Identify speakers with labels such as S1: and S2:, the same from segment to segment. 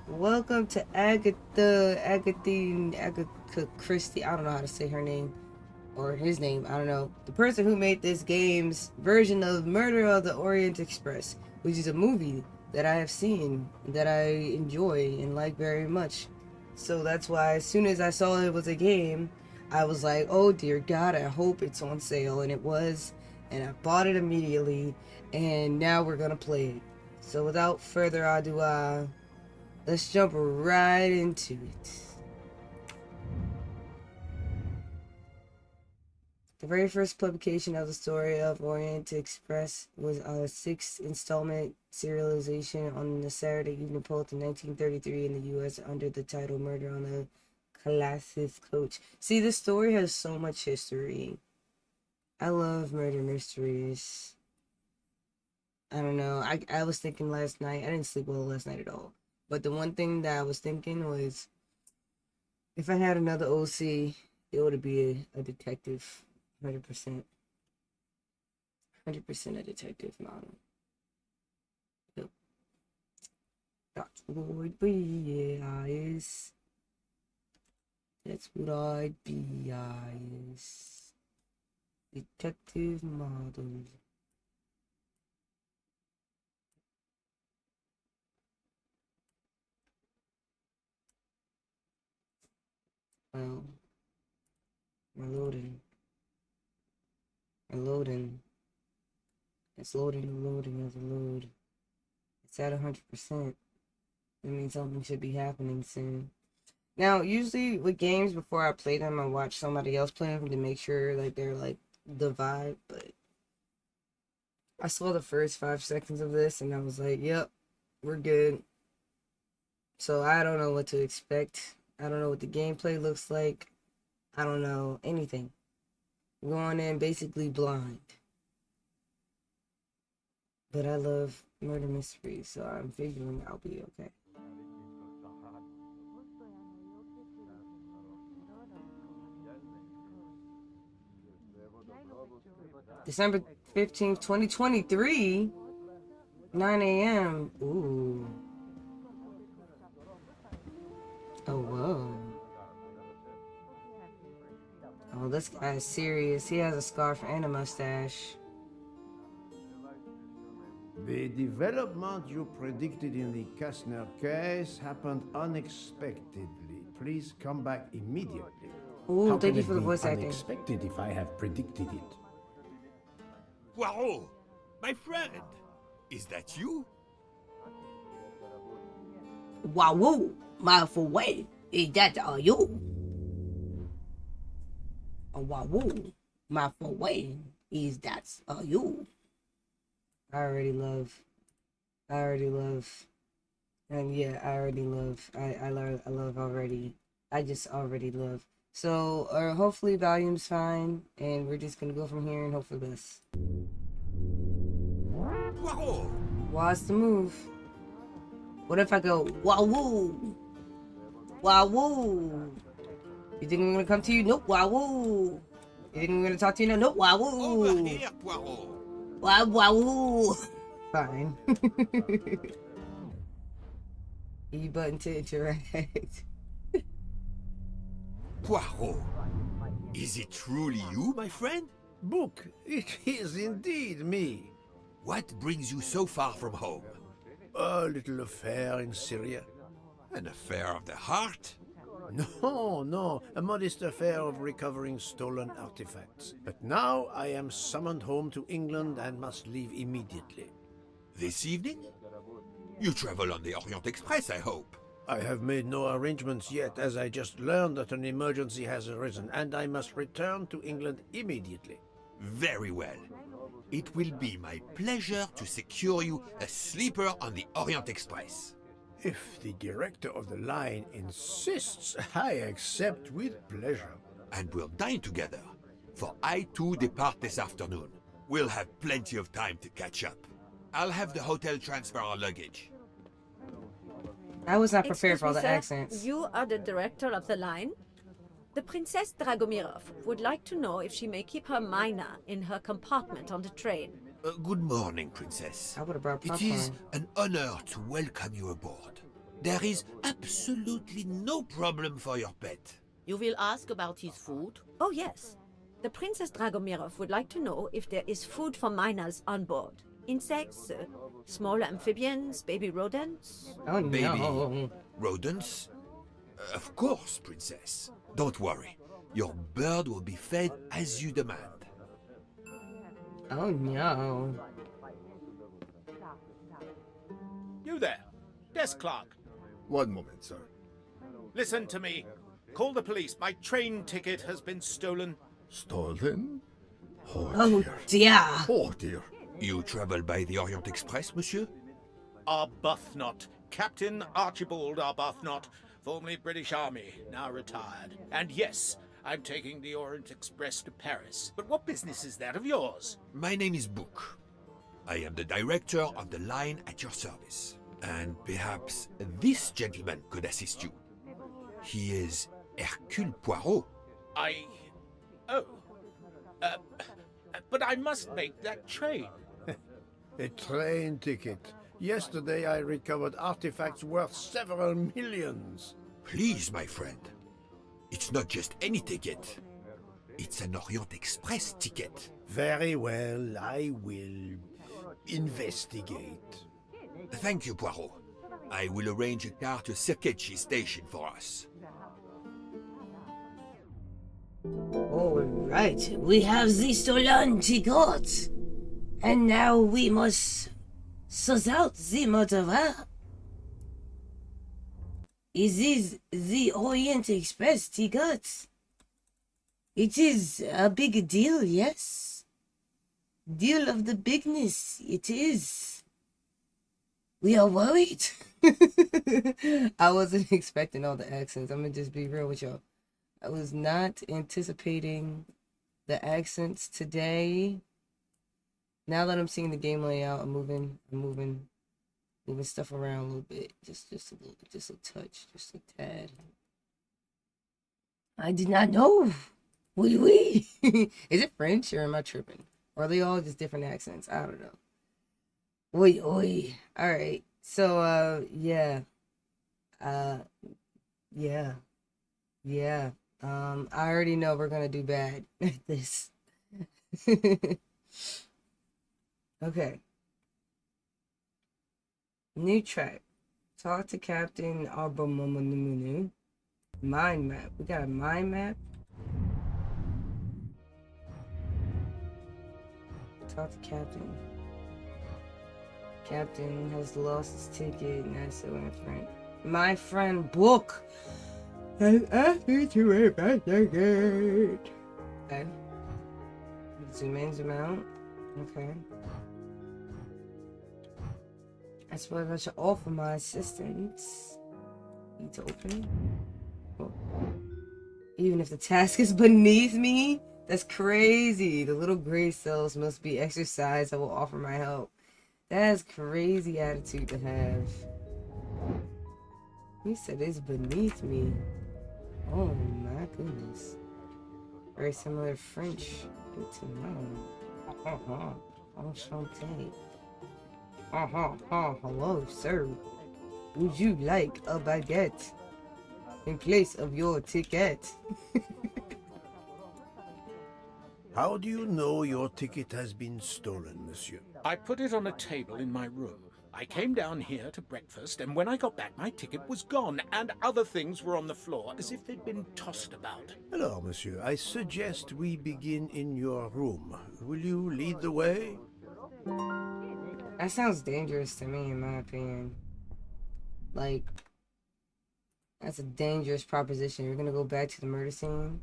S1: Welcome to Agatha Christie. I don't know how to say her name or his name. I don't know. The person who made this game's version of Murder of the Orient Express, which is a movie that I have seen that I enjoy and like very much. So that's why as soon as I saw it was a game, I was like, "Oh dear God, I hope it's on sale," and it was, and I bought it immediately, and now we're gonna play it. So without further ado, let's jump right into it. The very first publication of the story of Orient Express was a sixth installment serialization on the Saturday Evening Post in 1933 in the U.S. under the title Murder on the Colossus Coach. See, this story has so much history. I love murder mysteries. I don't know. I was thinking last night, I didn't sleep well last night at all. But the one thing that I was thinking was if I had another OC, it would be a detective. 100%. 100% a detective model. Yep. That's what I'd be, yes. That's what I'd be, yes. Detective model. Well, we're loading. We're loading. It's loading as a load. It's at 100%. That means something should be happening soon. Now, usually with games, before I play them, I watch somebody else play them to make sure like they're like the vibe. But I saw the first 5 seconds of this and I was like, "Yep, we're good." So I don't know what to expect. I don't know what the gameplay looks like. I don't know anything. I'm going in basically blind. But I love murder mysteries, so I'm figuring I'll be okay. December 15th, 2023, 9 a.m. Ooh. Oh, whoa. Oh, this guy is serious. He has a scarf and a mustache.
S2: The development you predicted in the Kastner case happened unexpectedly. Please come back immediately.
S1: Ooh,
S2: How
S1: thank
S2: can
S1: you
S2: it
S1: for the
S2: be
S1: voice acting.
S2: unexpected if I have predicted it?
S3: Poirot, my friend, is that you?
S1: Wow, my for way. Is that you? Wow, my for way. Is that you? I already love. I already love. And yeah, I already love. I love already. I just already love. So, hopefully volume's fine, and we're just gonna go from here and hope for the best.
S3: Poirot!
S1: What's the move? What if I go wahoo, wahoo? You think I'm gonna come to you? Nope, wahoo. You think I'm gonna talk to you now? Nope,
S3: Over
S1: wahoo,
S3: here, Poirot!
S1: wahoo. Fine. E button to interact.
S3: Poirot! Is it truly you, my friend?
S2: Book, it is indeed me.
S3: What brings you so far from home?
S2: A little affair in Syria.
S3: An affair of the heart?
S2: No, a modest affair of recovering stolen artifacts. But now I am summoned home to England and must leave immediately.
S3: This evening? You travel on the Orient Express, I hope.
S2: I have made no arrangements yet, as I just learned that an emergency has arisen, and I must return to England immediately.
S3: Very well. It will be my pleasure to secure you a sleeper on the Orient Express.
S2: If the director of the line insists, I accept with pleasure.
S3: And we'll dine together, for I too depart this afternoon. We'll have plenty of time to catch up. I'll have the hotel transfer our luggage.
S1: I was not prepared
S4: Excuse
S1: for all
S4: me,
S1: the
S4: sir.
S1: accents.
S4: You are the director of the line? The Princess Dragomirov would like to know if she may keep her mina in her compartment on the train.
S3: Good morning, Princess.
S1: I would have brought
S3: It is
S1: popcorn.
S3: an honor to welcome you aboard. There is absolutely no problem for your pet.
S5: You will ask about his food?
S4: Oh, yes. The Princess Dragomirov would like to know if there is food for minors on board. Insects, small amphibians, baby rodents.
S1: Oh
S3: Baby
S1: no.
S3: rodents? Of course, Princess. Don't worry. Your bird will be fed as you demand.
S1: Oh no.
S6: You there, desk clerk.
S7: One moment, sir.
S6: Listen to me. Call the police. My train ticket has been stolen.
S7: Stolen? Oh,
S1: Oh
S7: dear.
S1: dear.
S7: Oh, dear.
S3: You travel by the Orient Express, monsieur?
S6: Arbuthnot. Captain Archibald Arbuthnot, formerly British Army, now retired. And yes, I'm taking the Orient Express to Paris. But what business is that of yours?
S3: My name is Book. I am the director of the line at your service. And perhaps this gentleman could assist you. He is Hercule Poirot.
S6: But I must make that train.
S2: A train ticket. Yesterday I recovered artifacts worth several millions.
S3: Please, my friend. It's not just any ticket. It's an Orient Express ticket.
S2: Very well, I will investigate.
S3: Thank you, Poirot. I will arrange a car to Circetchi station for us.
S1: Alright, we have the stolen ticket. And now we must sort out the murderer. Is this the Orient Express ticket? It is a big deal, yes? Deal of the bigness, it is. We are worried. I wasn't expecting all the accents. I'm gonna just be real with y'all. I was not anticipating the accents today. Now that I'm seeing the game layout, I'm moving stuff around a little bit. Just a little bit, just a touch, just a tad. I did not know. Oui, oui. Is it French or am I tripping? Or are they all just different accents? I don't know. Oi, oi. All right. So, yeah. Yeah. I already know we're gonna do bad at this. Okay. New track. Talk to Captain Arbomomonu. Mind map. We got a mind map. Talk to Captain. Captain has lost his ticket and that's so different. My friend Book has asked me to investigate. Okay. Zoom in, zoom out. Okay. I suppose I should offer my assistance. Need to open. Oh. Even if the task is beneath me? That's crazy. The little gray cells must be exercised. I will offer my help. That's crazy attitude to have. He said it's beneath me. Oh my goodness. Very similar to French. Good to know. Enchanté. Hello, sir. Would you like a baguette in place of your ticket?
S2: How do you know your ticket has been stolen, monsieur?
S6: I put it on a table in my room. I came down here to breakfast, and when I got back, my ticket was gone, and other things were on the floor, as if they'd been tossed about.
S2: Alors, monsieur, I suggest we begin in your room. Will you lead the way?
S1: That sounds dangerous to me, in my opinion. Like, that's a dangerous proposition. You're gonna go back to the murder scene?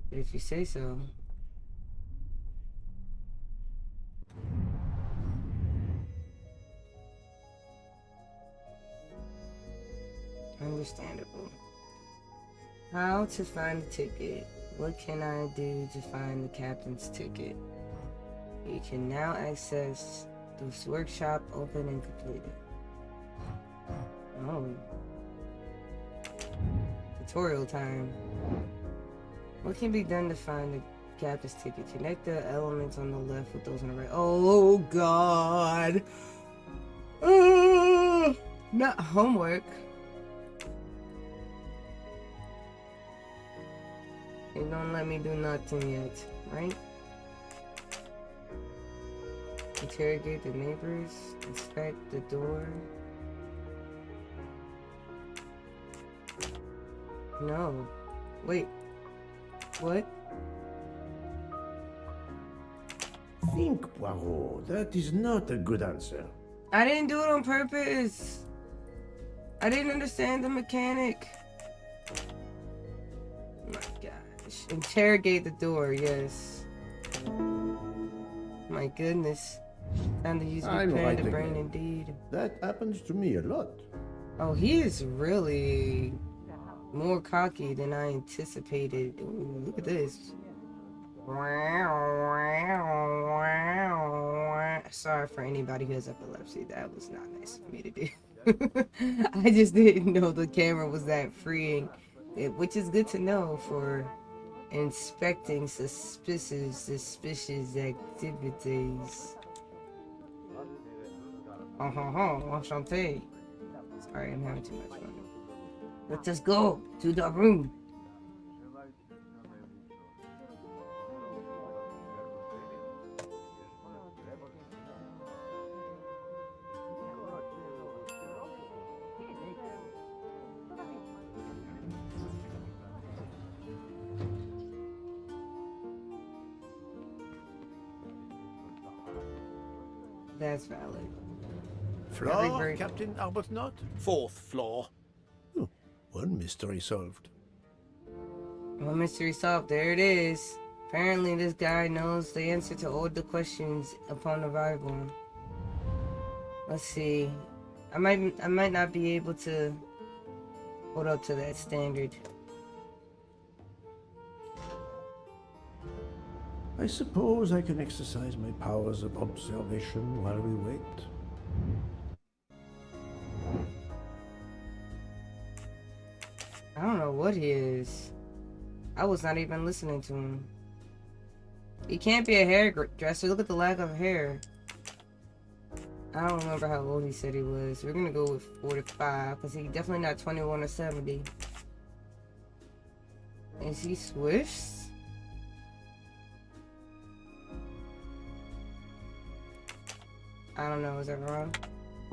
S1: But if you say so. Understandable. How to find the ticket? What can I do to find the captain's ticket? You can now access this workshop open and completed. Oh. Tutorial time. What can be done to find the captain's ticket? Connect the elements on the left with those on the right. Oh God. Not homework. You don't let me do nothing yet, right? Interrogate the neighbors. Inspect the door. No. Wait. What?
S2: Think, Poirot. That is not a good answer.
S1: I didn't do it on purpose. I didn't understand the mechanic. My gosh. Interrogate the door, yes. My goodness. Time to use my
S2: I'm
S1: pen
S2: right
S1: to brain
S2: again.
S1: indeed.
S2: That happens to me a lot.
S1: Oh, he is really more cocky than I anticipated. Ooh, look at this. Sorry for anybody who has epilepsy. That was not nice for me to do. I just didn't know the camera was that freeing, which is good to know for inspecting suspicious activities. Enchanté. Sorry, I'm having too much fun. Let us go to the room. That's valid.
S2: Floor,
S1: Very-
S2: Captain Arbuthnot?
S6: 4th floor.
S2: Oh, one mystery solved.
S1: Well, mystery solved. There it is. Apparently, this guy knows the answer to all the questions upon arrival. Let's see. I might not be able to hold up to that standard.
S2: I suppose I can exercise my powers of observation while we wait.
S1: I don't know what he is. I was not even listening to him. He can't be a hairdresser. Look at the lack of hair. I don't remember how old he said he was. We're gonna go with 45 because he's definitely not 21 or 70. Is he Swiss? I don't know. Is that wrong?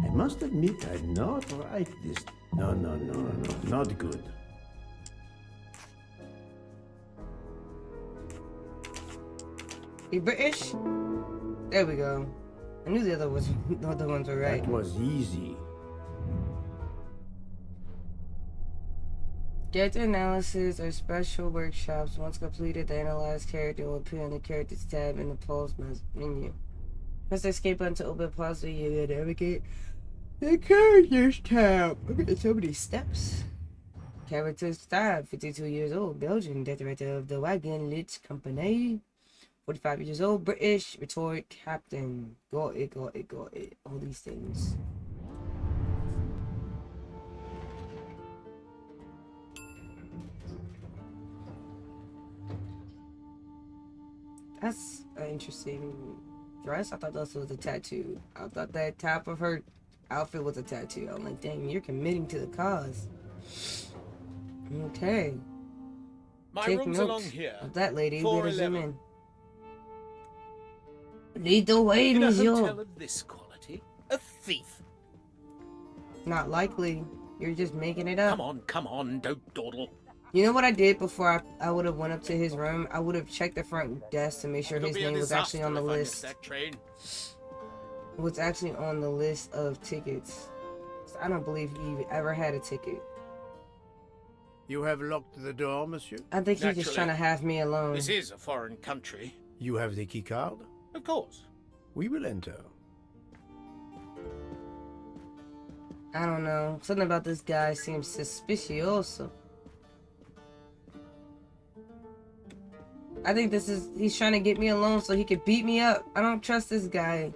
S2: I must admit I'm not right this... No, not good.
S1: He British? There we go. I knew the other ones were right.
S2: That was easy.
S1: Character analysis or special workshops. Once completed, the analyzed character will appear in the characters tab in the pause menu. Press the escape button to open pause so you can navigate the characters tab. Look at so many steps. Characters tab. 52 years old, Belgian, director of the Wagon Lit Company. 45 years old, British, rhetoric captain. Got it. All these things. That's an interesting dress. I thought this was a tattoo. I thought that top of her outfit was a tattoo. I'm like, dang, you're committing to the cause. Okay.
S6: My
S1: Take
S6: room's
S1: note
S6: along here.
S1: of that lady. Better zoom
S6: 411.
S1: in. Lead the way,
S6: In a
S1: monsieur.
S6: hotel of this quality? A thief?
S1: Not likely. You're just making it up.
S6: Come on, don't dawdle.
S1: You know what I did before I would have went up to his room? I would have checked the front desk to make sure
S6: It'll
S1: his
S6: be a
S1: name was actually
S6: disaster
S1: on the
S6: if I miss
S1: list.
S6: that train.
S1: Was actually on the list of tickets. I don't believe he ever had a ticket.
S2: You have locked the door, monsieur?
S1: I think he's just
S6: Naturally.
S1: trying to have me alone.
S6: This is a foreign country.
S2: You have the key card?
S6: Of course.
S2: We will enter.
S1: I don't know. Something about this guy seems suspicious. I think he's trying to get me alone so he could beat me up. I don't trust this guy.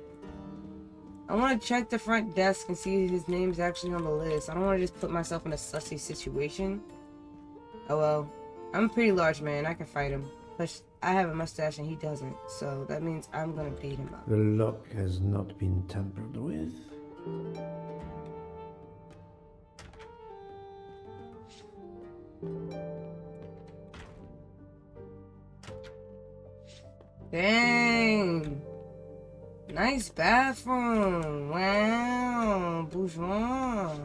S1: I want to check the front desk and see if his name's actually on the list. I don't want to just put myself in a sussy situation. Oh well. I'm a pretty large man. I can fight him. Plus, I have a mustache and he doesn't. So that means I'm gonna beat him up.
S2: The lock has not been tampered with.
S1: Dang. Nice bathroom. Wow. Bourgeois.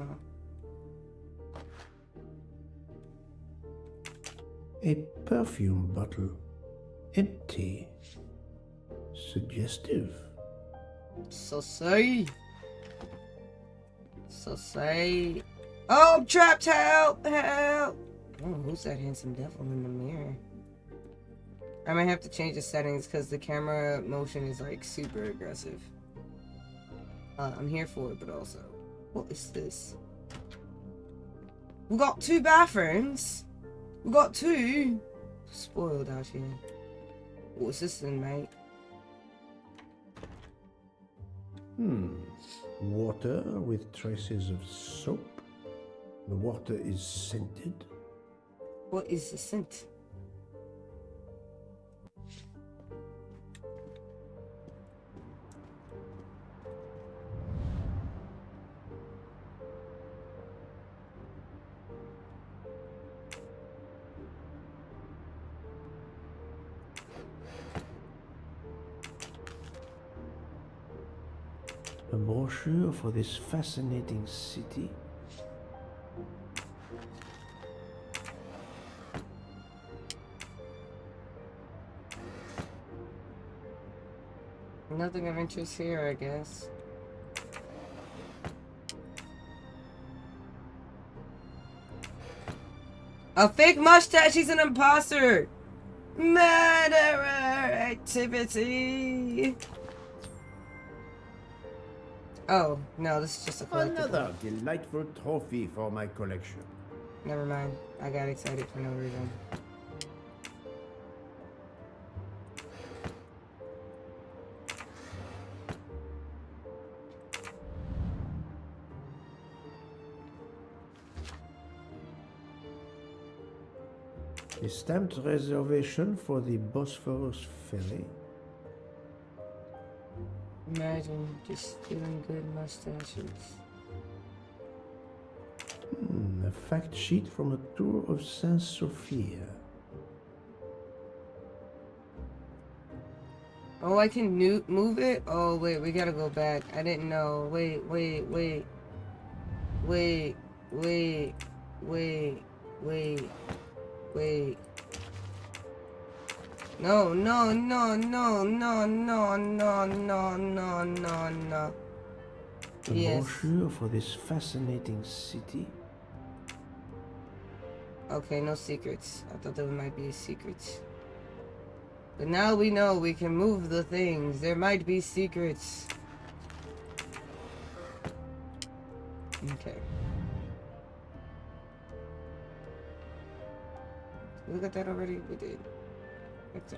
S2: A perfume bottle. Empty. Suggestive.
S1: So say. Oh, I'm trapped. Help. Help. Oh, who's that handsome devil in the mirror? I might have to change the settings because the camera motion is like super aggressive. I'm here for it, but also, what is this? We got 2 bathrooms. We got 2. Spoiled out here. What's this then, mate?
S2: Water with traces of soap. The water is scented.
S1: What is the scent?
S2: A brochure for this fascinating city.
S1: Nothing of interest here, I guess. A fake mustache, he's an imposter! Murderer activity! Oh, no, this is just a collectible.
S2: Another delightful trophy for my collection.
S1: Never mind. I got excited for no reason.
S2: A stamped reservation for the Bosphorus ferry.
S1: Imagine just stealing good mustaches.
S2: A fact sheet from a tour of Saint Sophia.
S1: Oh, I can move it? Oh, wait, we gotta go back. I didn't know. Wait. No.
S2: A
S1: Yes.
S2: brochure for this fascinating city.
S1: Okay, no secrets. I thought there might be secrets. But now we know we can move the things. There might be secrets. Okay. We got that already? We did. Okay.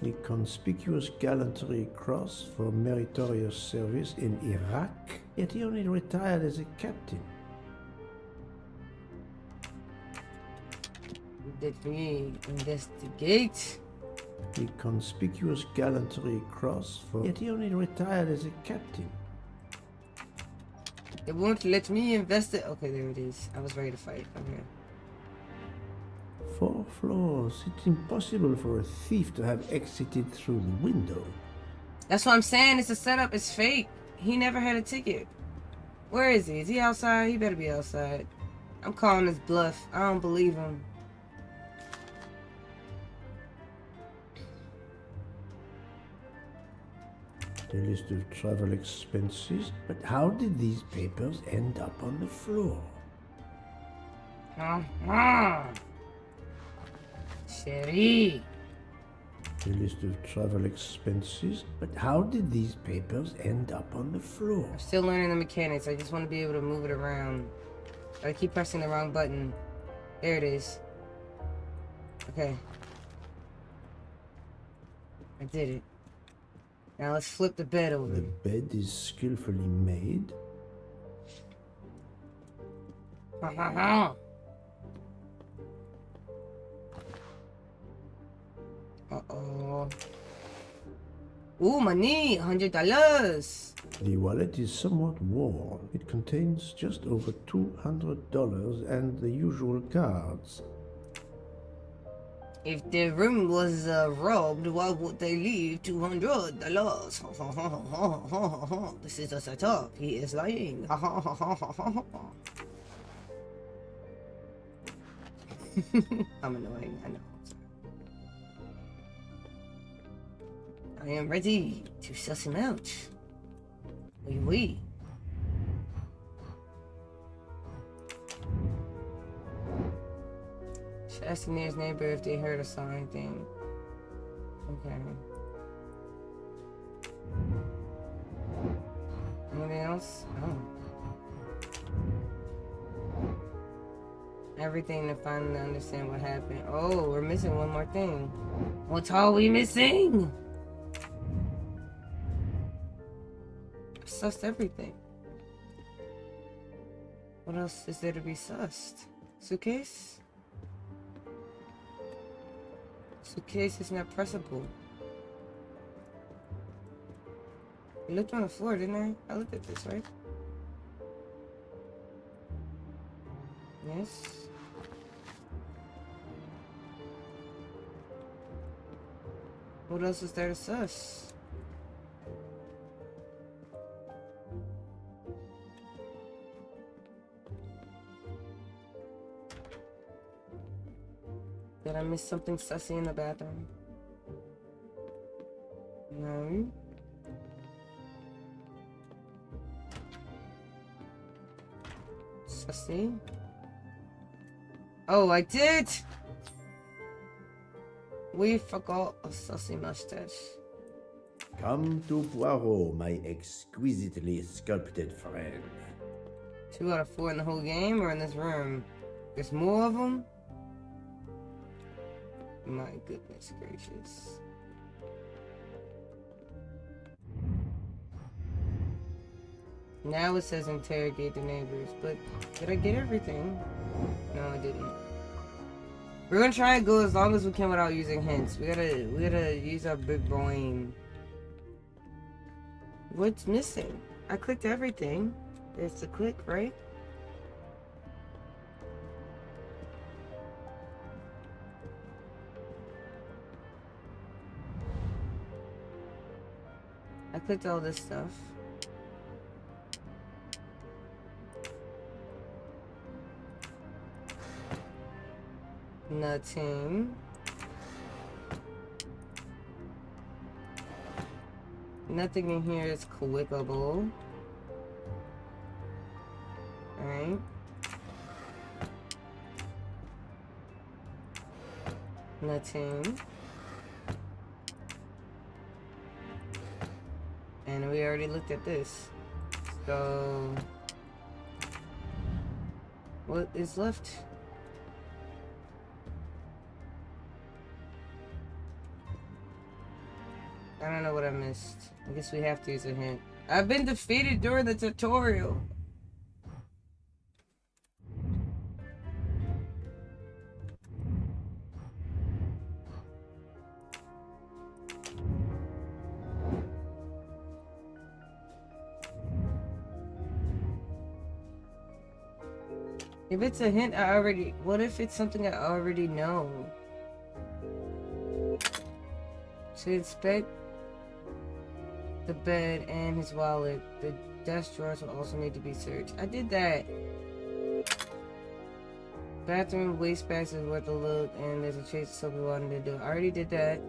S2: The Conspicuous Gallantry Cross for meritorious service in Iraq, yet he only retired as a captain.
S1: Let me investigate.
S2: The Conspicuous Gallantry Cross for... Yet he only retired as a captain.
S1: It won't let me investigate. Okay, there it is. I was ready to fight. Okay.
S2: 4 floors. It's impossible for a thief to have exited through the window.
S1: That's what I'm saying. It's a setup. It's fake. He never had a ticket. Where is he? Is he outside? He better be outside. I'm calling his bluff. I don't believe him.
S2: A list of travel expenses. But how did these papers end up on the floor?
S1: Sherry.
S2: A list of travel expenses. But how did these papers end up on the floor?
S1: I'm still learning the mechanics. I just want to be able to move it around. I keep pressing the wrong button. There it is. Okay. I did it. Now let's flip the bed over.
S2: The bed is skillfully made.
S1: Uh-oh. Ooh, money! $100!
S2: The wallet is somewhat worn. It contains just over $200 and the usual cards.
S1: If the room was robbed, why would they leave $200? This is a setup. He is lying. I'm annoying, I know. I am ready to suss him out. Oui, oui. Should ask the nearest neighbor if they heard or saw anything. Okay. Anything else? Oh. Everything to finally understand what happened. Oh, we're missing one more thing. What's all we missing? I sussed everything. What else is there to be sussed? Suitcase? Suitcase is not pressable. I looked on the floor, didn't I? I looked at this, right? Yes. What else is there to suss? Did I miss something sussy in the bathroom? No. Sussy? Oh, I did! We forgot a sussy mustache.
S2: Come to Poirot, my exquisitely sculpted friend.
S1: 2 out of 4 in the whole game or in this room? There's more of them? My goodness gracious. Now it says interrogate the neighbors, but did I get everything? No, I didn't. We're gonna try and go as long as we can without using hints. We gotta use our big brain. What's missing? I clicked everything. There's the click, right? I clicked all this stuff. Nothing. Nothing in here is clickable. Alright. Nothing. And we already looked at this. So what is left? I don't know what I missed. I guess we have to use a hint. I've been defeated during the tutorial. If it's a hint, what if it's something I already know? To inspect the bed and his wallet, the desk drawers will also need to be searched. I did that. Bathroom wastebags is worth a look, and there's a trace of soapy water in the door. I already did that.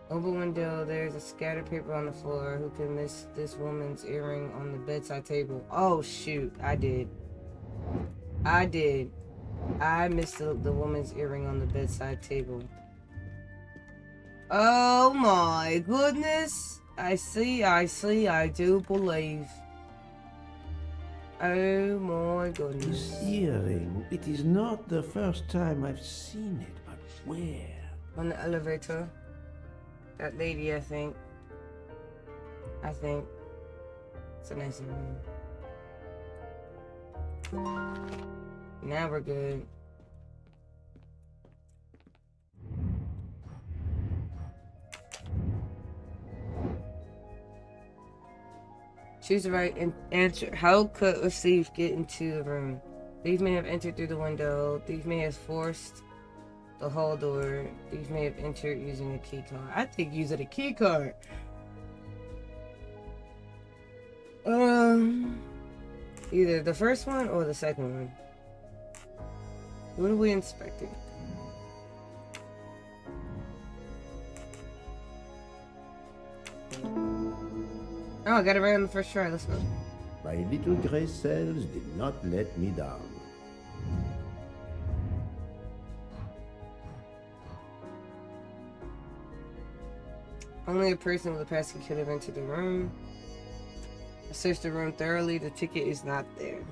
S1: Open window, there's a scattered paper on the floor. Who can miss this woman's earring on the bedside table? Oh shoot, I did. I missed the woman's earring on the bedside table. Oh my goodness. I see, I do believe. Oh my goodness.
S2: This earring, it is not the first time I've seen it, but where?
S1: On the elevator. That lady, I think. It's a nice room. Now we're good. Choose the right answer. How could a thief get into the room? Thief may have entered through the window. Thief may have forced the hall door. Thief may have entered using a key card. I think using a key card. Either the first one or the second one. What are we inspecting? Oh, I got it right on the first try. Let's go.
S2: My little gray cells did not let me down.
S1: Only a person with a pass key could have entered the room. I searched the room thoroughly. The ticket is not there.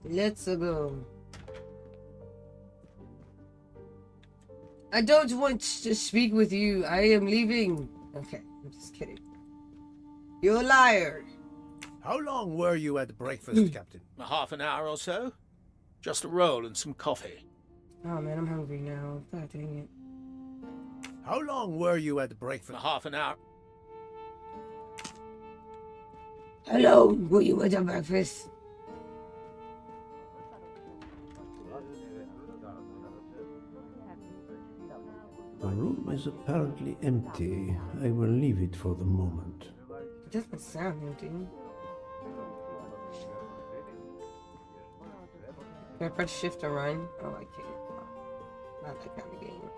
S1: Let's go. I don't want to speak with you. I am leaving. Okay, I'm just kidding. You're a liar.
S2: How long were you at breakfast, Captain?
S6: Half an hour or so. Just a roll and some coffee.
S1: Oh man, I'm hungry now. God dang it.
S2: How long were you at breakfast?
S6: Half an hour.
S1: Hello, were you at breakfast?
S2: The room is apparently empty. I will leave it for the moment.
S1: It doesn't sound empty. Can I press shift to run? Oh, I can't. Not that kind of game.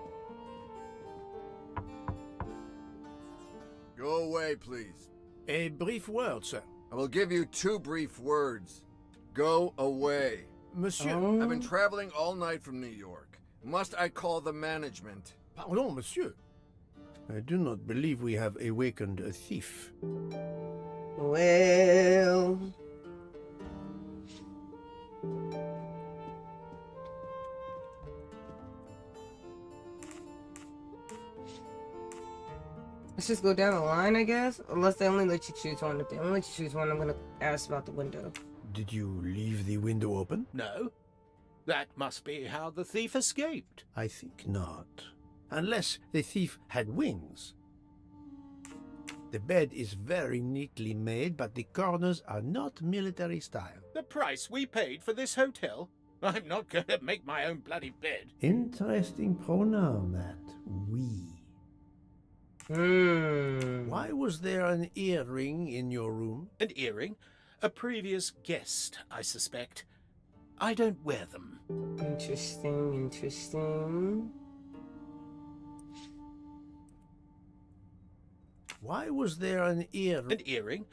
S7: Go away, please.
S2: A brief word, sir.
S7: I will give you 2 brief words. Go away.
S2: Monsieur.
S7: I've been traveling all night from New York. Must I call the management?
S2: Pardon, monsieur. I do not believe we have awakened a thief.
S1: Well... let's just go down the line, I guess. Unless they only let you choose one. If they only let you choose one, I'm gonna ask about the window.
S2: Did you leave the window open?
S6: No. That must be how the thief escaped.
S2: I think not. Unless the thief had wings. The bed is very neatly made, but the corners are not military style.
S6: The price we paid for this hotel? I'm not going to make my own bloody bed.
S2: Interesting pronoun, that. We. Why was there an earring in your room?
S6: An earring? A previous guest, I suspect. I don't wear them.
S1: Interesting, interesting.
S2: Why was there an earring?
S6: An earring?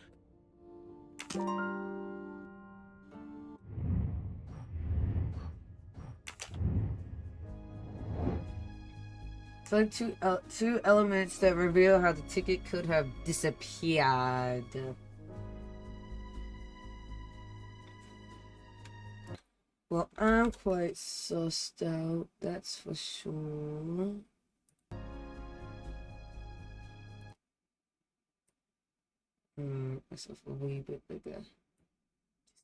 S1: Select two elements that reveal how the ticket could have disappeared. Well, I'm quite sussed out, that's for sure. Myself a wee bit bigger. Just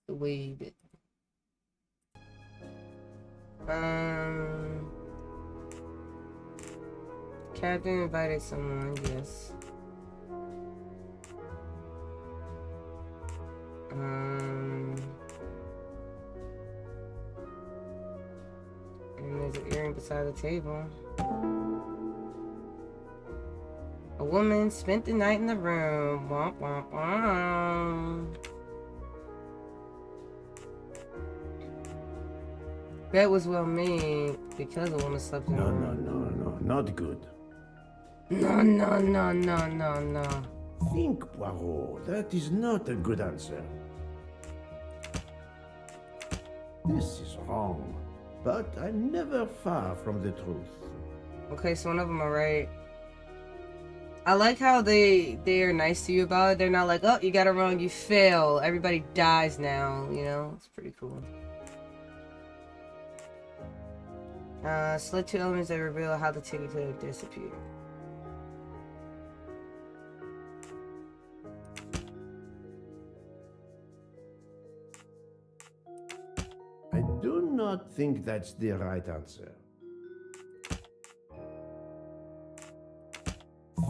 S1: a wee bit. Captain invited someone, yes. And there's an earring beside the table. A woman spent the night in the room. Womp womp womp. That was well made because a woman slept in the room.
S2: No, not good.
S1: No.
S2: Think, Poirot. That is not a good answer. This is wrong, but I'm never far from the truth.
S1: Okay, so one of them are right. I like how they are nice to you about it. They're not like, oh, you got it wrong, you fail. Everybody dies now, you know? It's pretty cool. Select two elements that reveal how the ticket could have disappeared.
S2: I do not think that's the right answer.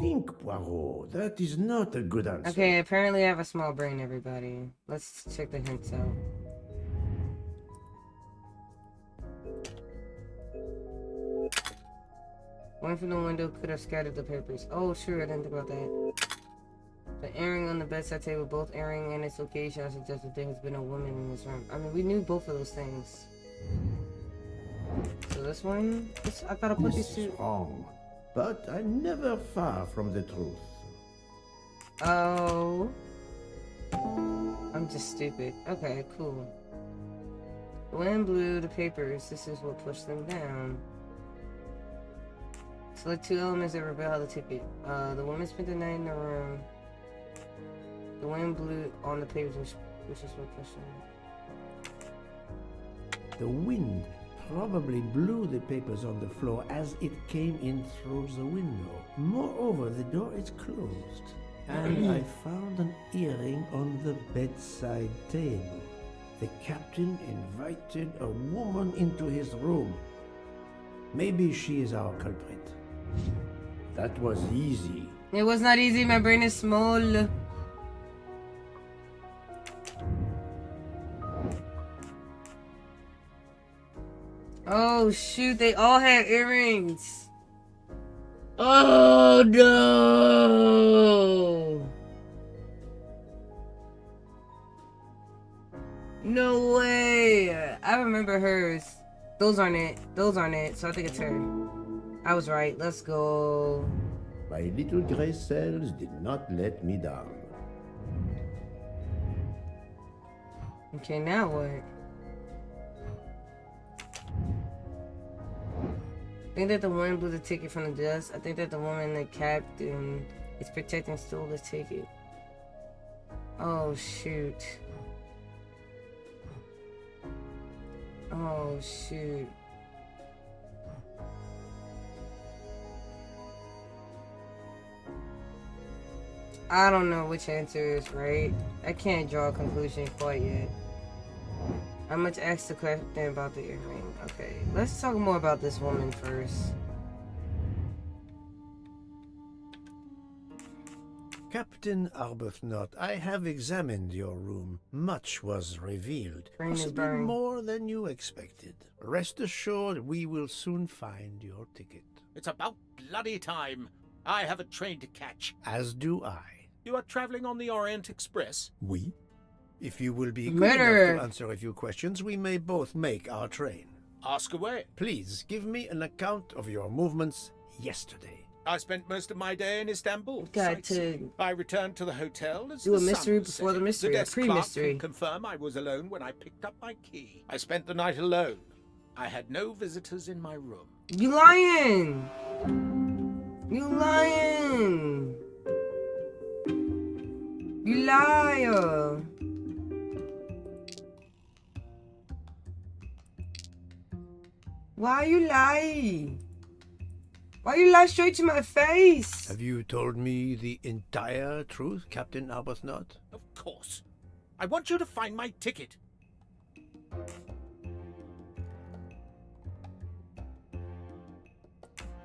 S2: Think, Poirot. That is not a good answer.
S1: Okay, apparently I have a small brain, everybody. Let's check the hints out. One from the window could have scattered the papers. Oh, sure, I didn't think about that. The earring on the bedside table, both earring and its location, I suggest that there has been a woman in this room. I mean, we knew both of those things. So this one, I thought I put these
S2: This is
S1: two.
S2: wrong, but I'm never far from the truth.
S1: Oh. I'm just stupid. Okay, cool. The wind blew the papers. This is what pushed them down. Select two elements that reveal how the ticket. The woman spent the night in the room. The wind blew on the papers, which is what pushed them.
S2: The wind probably blew the papers on the floor as it came in through the window. Moreover, the door is closed. And I found an earring on the bedside table. The captain invited a woman into his room. Maybe she is our culprit. That was easy.
S1: It was not easy. My brain is small. Oh shoot, they all had earrings. Oh no. No way. I remember hers. Those aren't it. Those aren't it. So I think it's her. I was right. Let's go.
S2: My little gray cells did not let me down.
S1: Okay, now what? I think that the woman blew the ticket from the dust. I think that the woman, the captain, is protecting stole the ticket. Oh shoot. Oh shoot. I don't know which answer is right. I can't draw a conclusion quite yet. I'm going to ask the question about the earring. Okay, let's talk more about this woman first.
S2: Captain Arbuthnot, I have examined your room. Much was revealed,
S1: Brain is
S2: possibly
S1: burned.
S2: more than you expected. Rest assured, we will soon find your ticket.
S6: It's about bloody time. I have a train to catch.
S2: As do I.
S6: You are traveling on the Orient Express?
S2: We? If you will be good
S1: Murder.
S2: enough to answer a few questions, we may both make our train.
S6: Ask away.
S2: Please give me an account of your movements yesterday.
S6: I spent most of my day in Istanbul.
S1: Got
S6: sightseeing. I returned to the hotel as
S1: do
S6: the
S1: a mystery
S6: sun was
S1: before the
S6: setting.
S1: mystery,
S6: The
S1: a
S6: desk clerk
S1: pre-mystery.
S6: can confirm I was alone when I picked up my key. I spent the night alone. I had no visitors in my room.
S1: You lying! You lying! You liar! Why you lie? Why you lie straight to my face?
S2: Have you told me the entire truth, Captain Arbuthnot?
S6: Of course. I want you to find my ticket.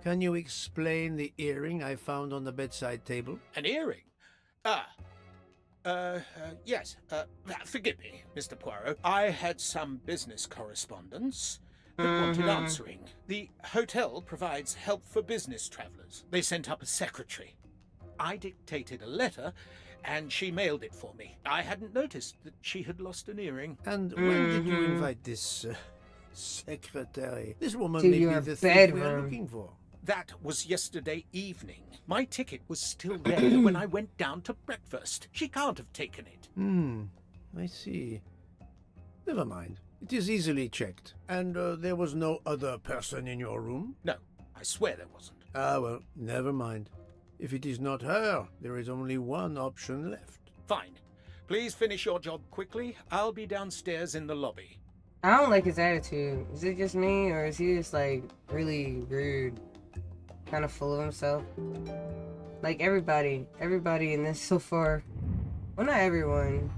S2: Can you explain the earring I found on the bedside table?
S6: An earring? Yes. Forgive me, Mr. Poirot. I had some business correspondence that wanted answering. The hotel provides help for business travelers. They sent up a secretary. I dictated a letter, and she mailed it for me. I hadn't noticed that she had lost an earring.
S2: And when did you invite this secretary? This woman
S1: To
S2: may be
S1: your
S2: the thief we are
S1: bedroom.
S2: looking for.
S6: That was yesterday evening. My ticket was still there when I went down to breakfast. She can't have taken it.
S2: I see. Never mind. It is easily checked. And there was no other person in your room?
S6: No, I swear there wasn't.
S2: Ah, well, never mind. If it is not her, there is only one option left.
S6: Fine. Please finish your job quickly. I'll be downstairs in the lobby.
S1: I don't like his attitude. Is it just me, or is he just like really rude? Kind of full of himself? Like everybody in this so far. Well, not everyone.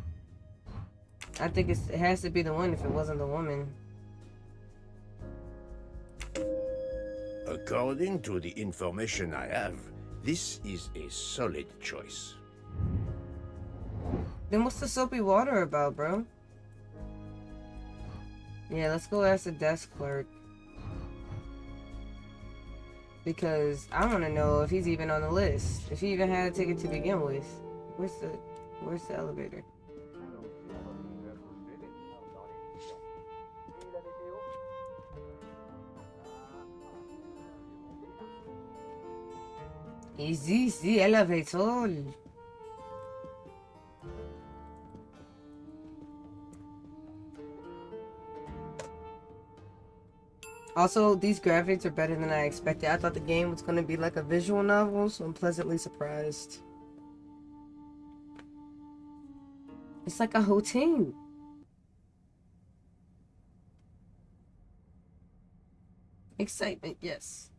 S1: I think it has to be the one if it wasn't the woman.
S2: According to the information I have, this is a solid choice.
S1: Then what's the soapy water about, bro? Yeah, let's go ask the desk clerk. Because I want to know if he's even on the list. If he even had a ticket to begin with. Where's the elevator? Is this the elevator? Also, these graphics are better than I expected. I thought the game was going to be like a visual novel, so I'm pleasantly surprised. It's like a hotel. Excitement, yes.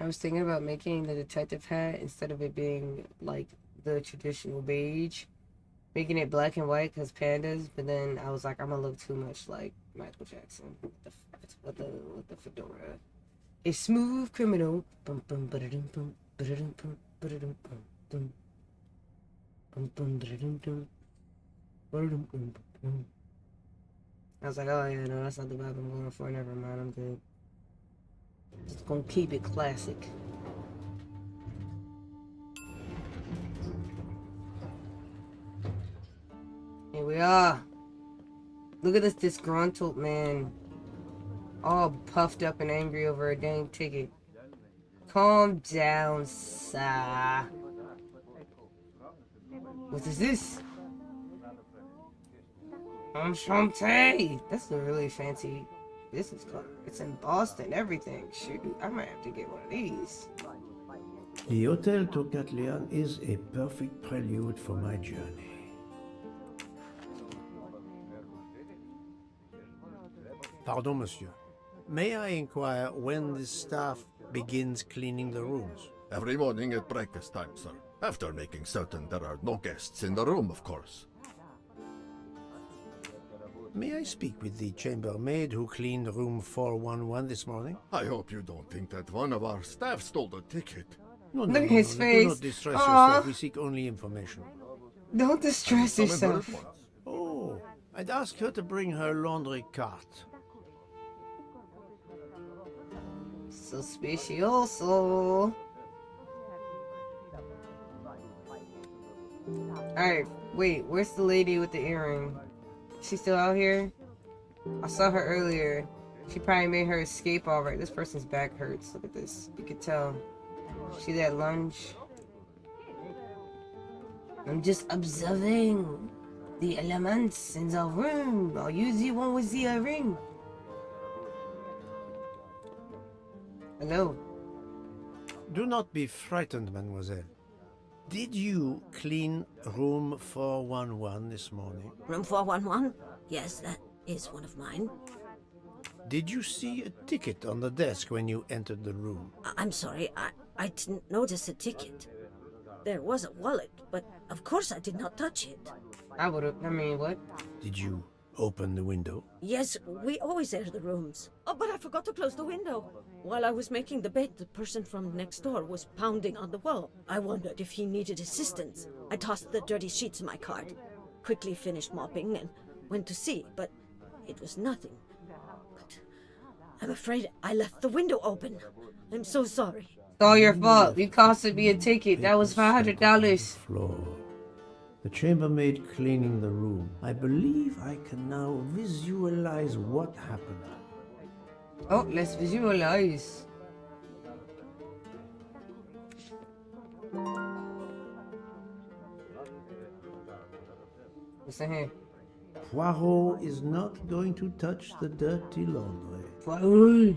S1: I was thinking about making the detective hat instead of it being like the traditional beige, making it black and white because pandas. But then I was like, I'm gonna look too much like Michael Jackson with the fedora. A smooth criminal. Bum, bum, ba-da-dum, bum, ba-da-dum, bum, ba-da-dum, bum, dum. Bum, bum, ba-da-dum, dum. Ba-da-dum, bum, bum. I was like, oh yeah, no, that's not the vibe I'm going for. Never mind, I'm good. Just gonna keep it classic. Here we are. Look at this disgruntled man. All puffed up and angry over a dang ticket. Calm down, sir. What is this? Enchanté. That's a really fancy business card. It's embossed and everything. Shoot, I might have to get one of these.
S2: The Hotel Tocatlian is a perfect prelude for my journey. Pardon, monsieur. May I inquire when the staff begins cleaning the rooms?
S7: Every morning at breakfast time, sir. After making certain there are no guests in the room, of course.
S2: May I speak with the chambermaid who cleaned room 411 this morning?
S7: I hope you don't think that one of our staff stole the ticket.
S2: No,
S1: Look at his
S2: Do
S1: face.
S2: not distress
S1: Aw.
S2: yourself. We seek only information.
S1: Don't distress
S7: Come in here at
S1: yourself.
S7: once.
S2: Oh, I'd ask her to bring her laundry cart.
S1: Suspicioso. Alright, wait, where's the lady with the earring? She still out here? I saw her earlier. She probably made her escape alright. This person's back hurts. Look at this. You can tell. See that lunge? I'm just observing the elements in the room. I'll use the one with the ring. Hello.
S2: Do not be frightened, mademoiselle. Did you clean room 411 this morning?
S4: Room 411? Yes, that is one of mine.
S2: Did you see a ticket on the desk when you entered the room?
S4: I'm sorry, I didn't notice a ticket. There was a wallet, but of course I did not touch it.
S1: I mean, what?
S2: Did you open the window?
S4: Yes, we always air the rooms. Oh, but I forgot to close the window. While I was making the bed, the person from next door was pounding on the wall. I wondered if he needed assistance. I tossed the dirty sheets in my cart, quickly finished mopping, and went to see, but it was nothing. But I'm afraid I left the window open. I'm so sorry.
S1: It's all your fault. You costed me a ticket. That was $500.
S2: Floor. The chambermaid cleaning the room. I believe I can now visualize what happened.
S1: Oh, let's visualize. What's in here?
S2: Poirot is not going to touch the dirty laundry.
S1: Poirot.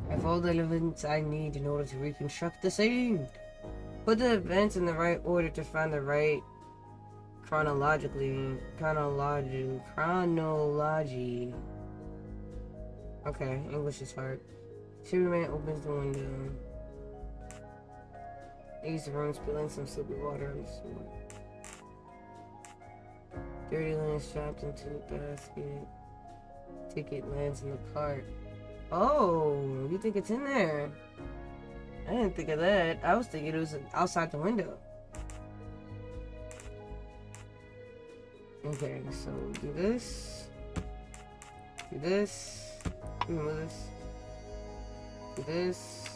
S1: I have all the elements I need in order to reconstruct the scene. Put the events in the right order to find the right chronology. Okay, English is hard. Superman opens the window. Leaves the room, spilling some soapy water on the floor. Dirty linen strapped into the basket. Ticket lands in the cart. Oh, you think it's in there? I didn't think of that. I was thinking it was outside the window. Okay, so do this. Do this. Remove this. Do this.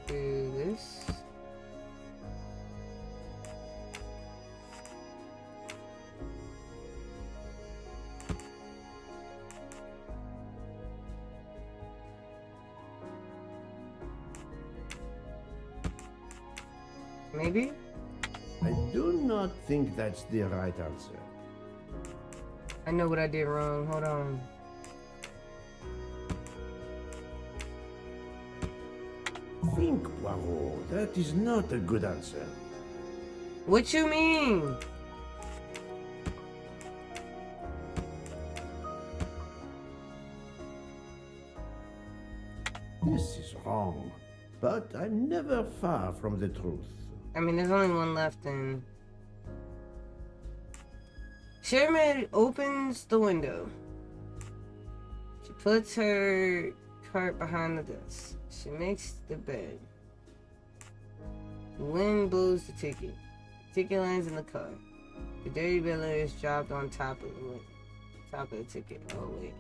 S1: Do this. Maybe?
S2: I do not think that's the right answer.
S1: I know what I did wrong. Hold on.
S2: Think, Poirot. That is not a good answer.
S1: What you mean?
S2: This is wrong, but I'm never far from the truth.
S1: I mean, there's only one left then. Sherman opens the window. She puts her cart behind the desk. She makes the bed. The wind blows the ticket. The ticket lands in the car. The dirty bed linen is dropped on top of the ticket. Oh wait.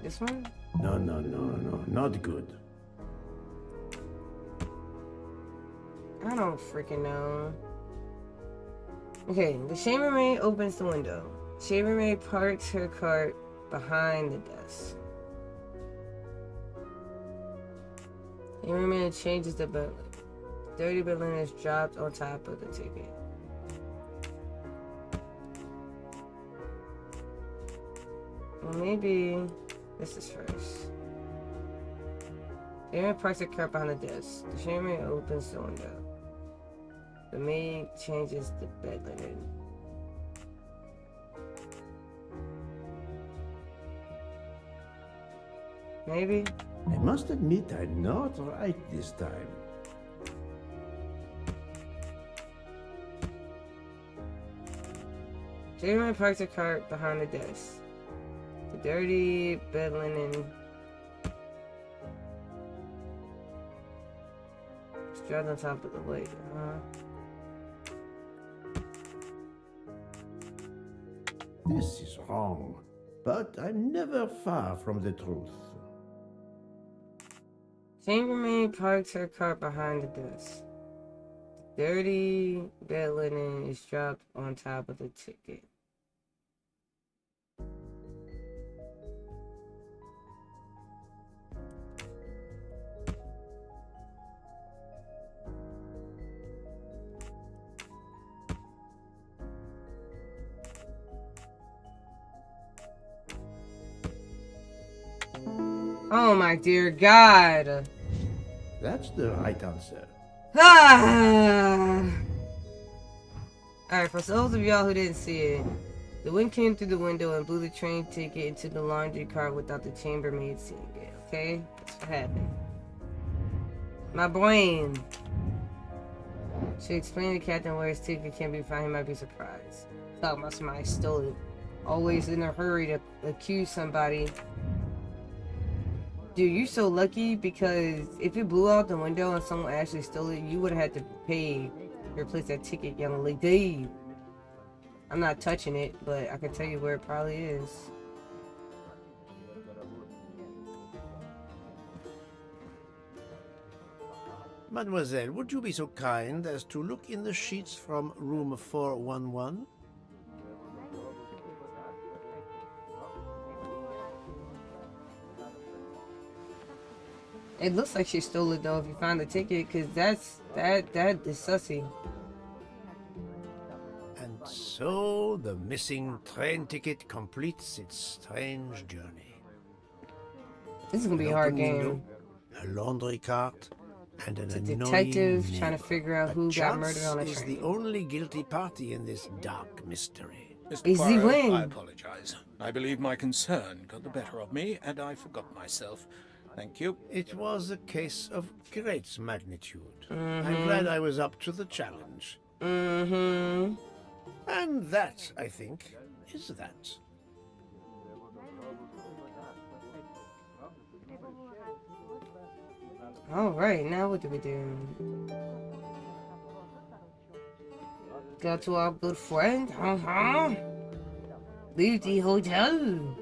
S1: This one?
S2: No, not good.
S1: I don't freaking know. Okay, the chambermaid opens the window. Chambermaid parks her cart behind the desk. Chambermaid changes the bed. The dirty bed linen is dropped on top of the ticket. Well, maybe this is first. The chambermaid parks her cart behind the desk. The chambermaid opens the window. The maid changes the bed linen. Maybe?
S2: I must admit I'm not right this time.
S1: Chambermaid parks her cart behind the desk. The dirty bed linen is dropped on top of the weight.
S2: This is wrong, but I'm never far from the truth.
S1: Chambermaid parks her cart behind the desk. The dirty bed linen is dropped on top of the ticket. Oh my dear God.
S2: That's the right answer.
S1: Ah! Alright, for those of y'all who didn't see it, the wind came through the window and blew the train ticket into the laundry cart without the chambermaid seeing it, okay? That's what happened. My brain. She explained to Captain where his ticket can be found, he might be surprised. Talking about somebody stole it. Always in a hurry to accuse somebody. Dude, you're so lucky because if it blew out the window and someone actually stole it, you would have had to pay to replace that ticket, young lady. I'm not touching it, but I can tell you where it probably is.
S2: Mademoiselle, would you be so kind as to look in the sheets from room 411?
S1: It looks like she stole it though if you find the ticket, because that is sussy.
S2: And so the missing train ticket completes its strange journey.
S1: This is gonna be a
S2: An
S1: hard
S2: open
S1: game.
S2: window, a laundry cart, and an
S1: It's a
S2: annoying
S1: detective
S2: neighbor.
S1: trying to figure out who
S2: But
S1: got murdered
S2: chance
S1: on a
S2: is
S1: train.
S2: the only guilty party in this dark mystery.
S6: Mr.
S1: Easy
S6: Poirot,
S1: win.
S6: I apologize. I believe my concern got the better of me, and I forgot myself. Thank you.
S2: It was a case of great magnitude. I'm glad I was up to the challenge.
S1: Mm-hmm.
S2: And that, I think, is that.
S1: All right, now what do we do? Go to our good friend. Leave the hotel.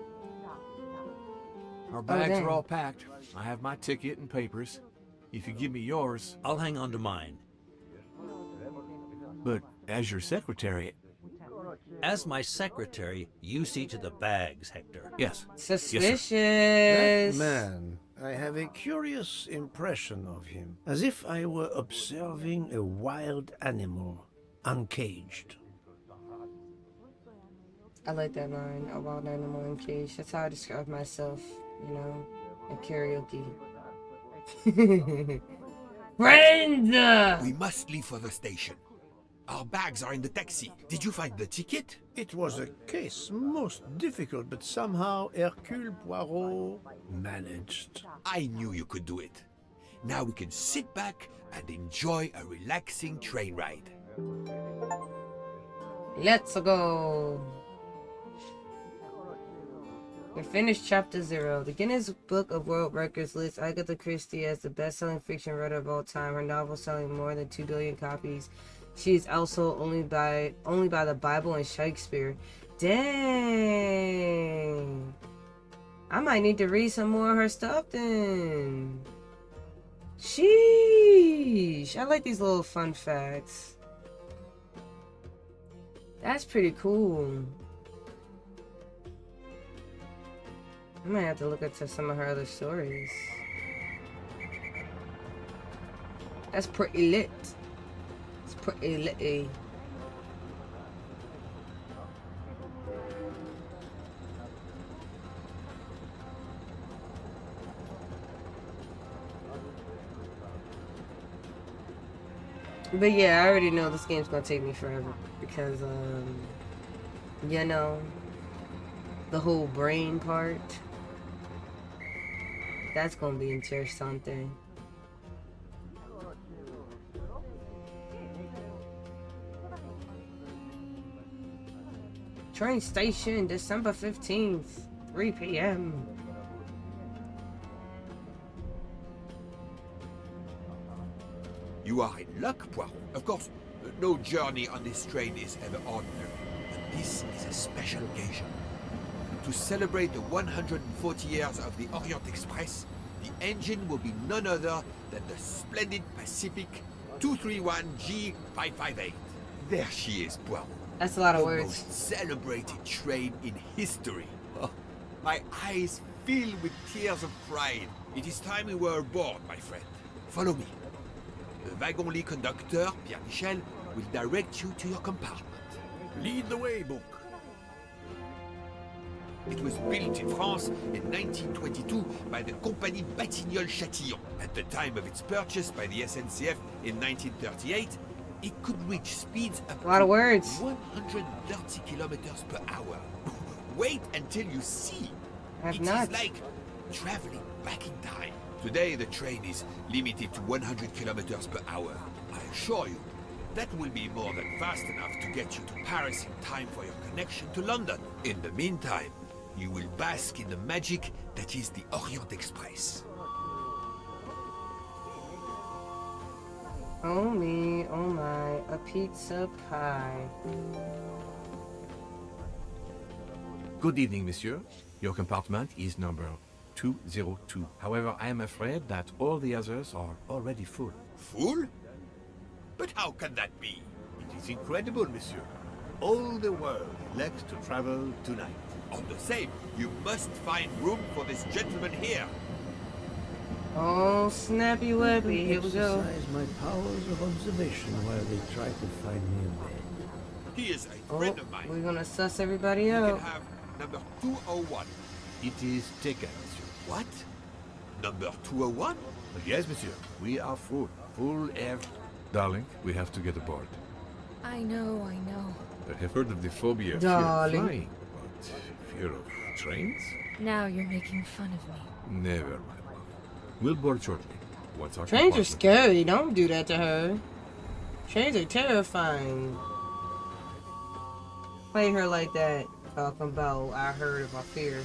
S8: Our bags
S1: dang.
S8: are all packed. I have my ticket and papers. If you give me yours, I'll hang on to mine. But as your secretary...
S9: As my secretary, you see to the bags, Hector.
S8: Yes.
S1: Suspicious.
S2: That man, I have a curious impression of him, as if I were observing a wild animal, uncaged.
S1: I like that line, a wild animal in cage. That's how I describe myself, you know, in karaoke. Friend!
S3: We must leave for the station. Our bags are in the taxi. Did you find the ticket?
S2: It was a case most difficult, but somehow Hercule Poirot managed.
S3: I knew you could do it. Now we can sit back and enjoy a relaxing train ride.
S1: Let's go. We finished chapter 0. The Guinness Book of World Records lists Agatha Christie as the best-selling fiction writer of all time. Her novel selling more than 2 billion copies. She is also only by the Bible and Shakespeare. Dang. I might need to read some more of her stuff then. Sheesh. I like these little fun facts. That's pretty cool. I might have to look into some of her other stories. That's pretty lit. It's pretty lit. But yeah, I already know this game's gonna take me forever because, you know, the whole brain part. That's gonna be interesting. Train station, December 15th, 3 p.m.
S3: You are in luck, Poirot. Of course, no journey on this train is ever ordinary, but this is a special occasion. To celebrate the 140 years of the Orient Express, the engine will be none other than the splendid Pacific 231G558. There she is, Poirot.
S1: That's a lot of
S3: The
S1: words.
S3: most celebrated train in history. Oh, my eyes fill with tears of pride. It is time we were aboard, my friend. Follow me. The wagon-lit conductor, Pierre Michel, will direct you to your compartment.
S7: Lead the way, Book.
S3: It was built in France in 1922 by the Compagnie Batignolles-Châtillon. At the time of its purchase by the SNCF in 1938, it could reach speeds up
S1: A lot of words.
S3: 130 kilometers per hour. Wait until you see.
S1: I have
S3: It
S1: not.
S3: is like traveling back in time. Today the train is limited to 100 kilometers per hour. I assure you, that will be more than fast enough to get you to Paris in time for your connection to London. In the meantime, you will bask in the magic that is the Orient Express.
S1: Oh me, oh my, a pizza pie.
S8: Good evening, monsieur. Your compartment is number 202. However, I am afraid that all the others are already full.
S3: Fool? But how can that be?
S7: It is incredible, monsieur. All the world elects to travel tonight.
S3: All the same, you must find room for this gentleman here.
S1: Oh, snappy webby, here we go.
S2: Exercise my powers of observation while they try to find me a bed.
S3: He is a
S1: Oh,
S3: friend of mine.
S1: we're gonna suss everybody
S3: You can
S1: out.
S3: have number 201.
S7: It is taken, monsieur.
S3: What? Number 201?
S7: Yes, monsieur. We are full. Full every...
S8: Darling, we have to get aboard.
S10: I know.
S8: I have heard of the phobia of fear of
S1: Darling.
S8: flying, but fear of trains?
S10: Now you're making fun of me.
S8: Never, my love. We'll board shortly. What's our
S1: Trains are
S8: compartment?
S1: scary. Don't do that to her. Trains are terrifying. Play her like that. Talking about I heard about fear.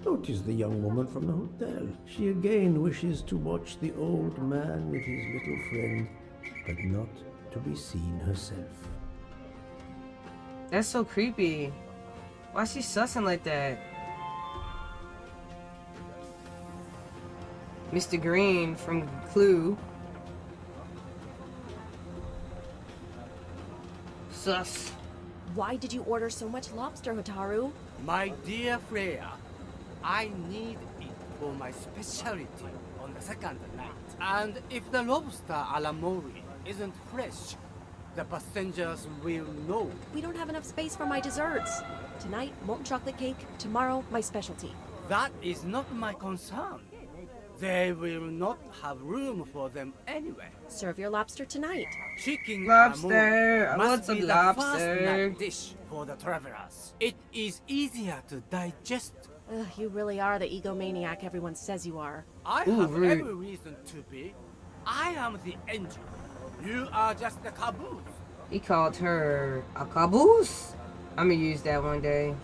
S2: Notice the young woman from the hotel. She again wishes to watch the old man with his little friend, but not to be seen herself.
S1: That's so creepy. Why is she sussing like that? Mr. Green from Clue. Sus.
S11: Why did you order so much lobster, Hotaru?
S12: My dear Freya, I need it for my specialty on the second night. And if the lobster a la mori isn't fresh, the passengers will know.
S11: We don't have enough space for my desserts. Tonight, molten chocolate cake. Tomorrow, my specialty.
S12: That is not my concern. They will not have room for them anyway.
S11: Serve your lobster tonight.
S12: Chicken
S1: Lobster. I
S12: must
S1: want some
S12: be the
S1: lobster.
S12: first night dish for the travelers. It is easier to digest.
S11: Ugh, you really are the egomaniac everyone says you are.
S12: I
S1: Ooh,
S12: have
S1: rude.
S12: every reason to be. I am the engine. You are just the caboose.
S1: He called her a caboose. I'm gonna use that one day.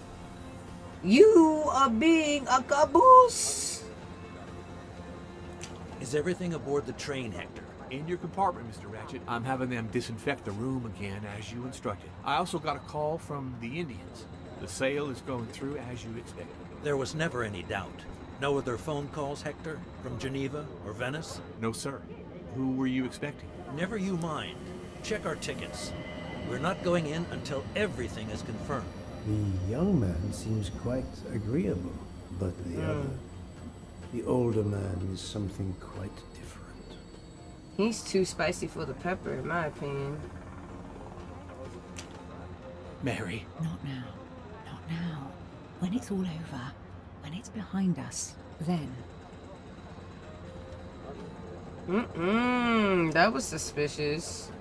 S1: You are being a caboose.
S9: Is everything aboard the train, Hector?
S8: In your compartment, Mr. Ratchet. I'm having them disinfect the room again as you instructed. I also got a call from the Indians. The sale is going through as you expected.
S9: There was never any doubt. No other phone calls, Hector? From Geneva or Venice?
S8: No, sir. Who were you expecting?
S9: Never you mind. Check our tickets. We're not going in until everything is confirmed.
S2: The young man seems quite agreeable, but the older man is something quite different.
S1: He's too spicy for the pepper, in my opinion.
S8: Mary.
S10: Not now. Not now. When it's all over, when it's behind us, then.
S1: That was suspicious.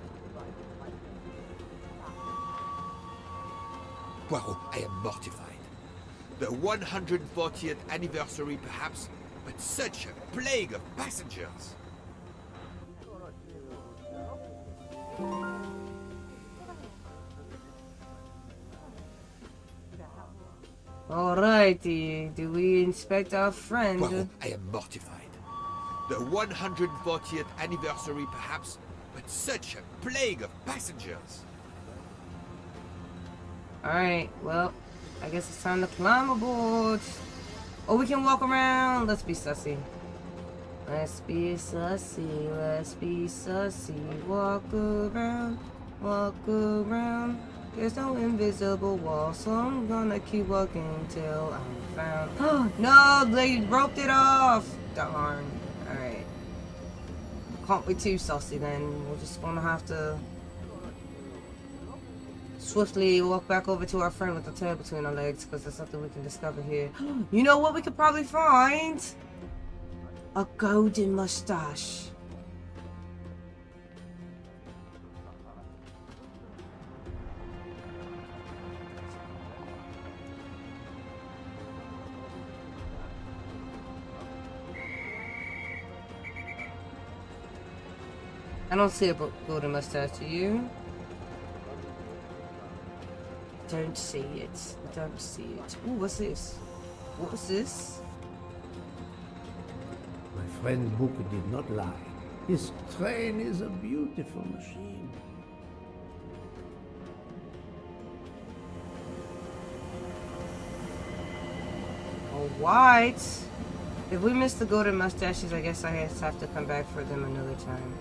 S3: Poirot, I am mortified. The 140th anniversary, perhaps, but such a plague of passengers.
S1: Alrighty, do we inspect our friend?
S3: Poirot, I am mortified. The 140th anniversary, perhaps, but such a plague of passengers.
S1: Alright, well, I guess it's time to climb aboard. Oh, we can walk around. Let's be sussy. Let's be sussy, let's be sussy. Walk around, walk around. There's no invisible wall, so I'm gonna keep walking till I'm found. No, they roped it off. Darn. Alright. Can't be too sussy then. We're just gonna have to swiftly walk back over to our friend with the tail between our legs, because there's something we can discover here. You know what we could probably find? A golden mustache. I don't see a golden mustache, do you? Don't see it. Don't see it. Ooh, what's this? What's this?
S2: My friend Book did not lie. His train is a beautiful machine.
S1: Alright. If we miss the golden mustaches, I guess I have to come back for them another time.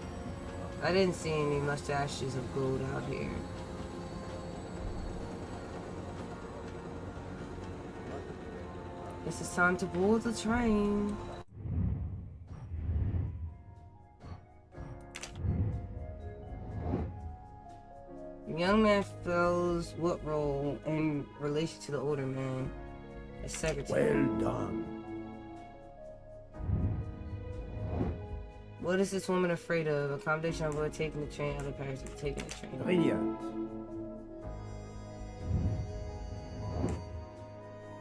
S1: I didn't see any mustaches of gold out here. Guess it's time to board the train. The young man fills what role in relation to the older man? As secretary.
S2: Well done.
S1: What is this woman afraid of? Accommodation on board, taking the train. Other passengers taking the train.
S2: Brilliant.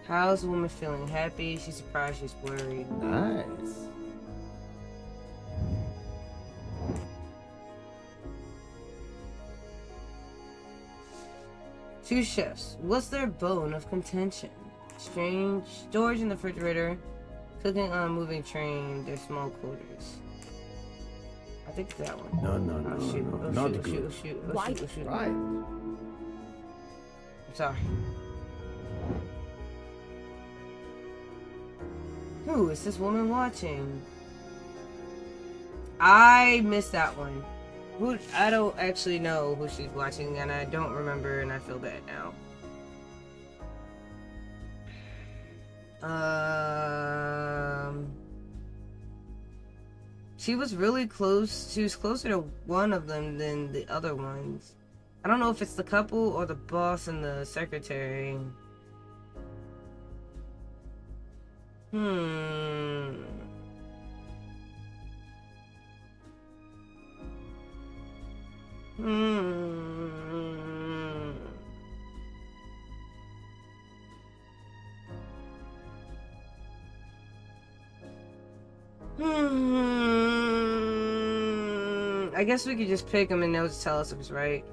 S1: How's the woman feeling? Happy? She's surprised? She's worried?
S2: Nice.
S1: Two chefs. What's their bone of contention? Strange. Storage in the refrigerator. Cooking on a moving train. Their small quarters. I think it's that one.
S2: No,
S1: Oh, shoot.
S2: no,
S1: Oh,
S2: not
S1: shoot.
S2: good.
S1: Oh, shoot. Oh,
S11: Why?
S1: shoot. Oh, shoot.
S2: Right.
S1: I'm sorry. Who is this woman watching? I missed that one. Who? I don't actually know who she's watching, and I don't remember, and I feel bad now. She was really close. She was closer to one of them than the other ones. I don't know if it's the couple or the boss and the secretary. Hmm. I guess we could just pick him and they'll just tell us if it's right.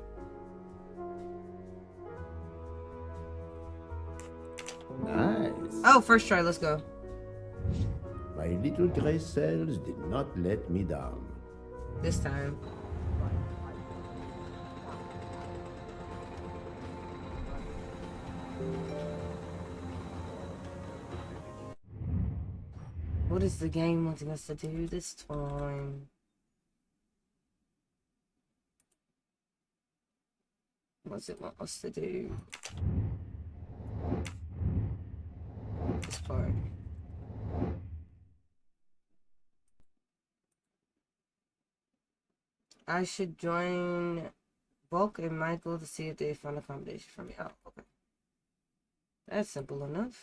S2: Nice.
S1: Oh, first try. Let's go.
S2: My little gray cells did not let me down.
S1: This time. What is the game wanting us to do this time? What's it want us to do? This part. I should join Bulk and Michael to see if they found accommodation for me. Oh, okay. That's simple enough.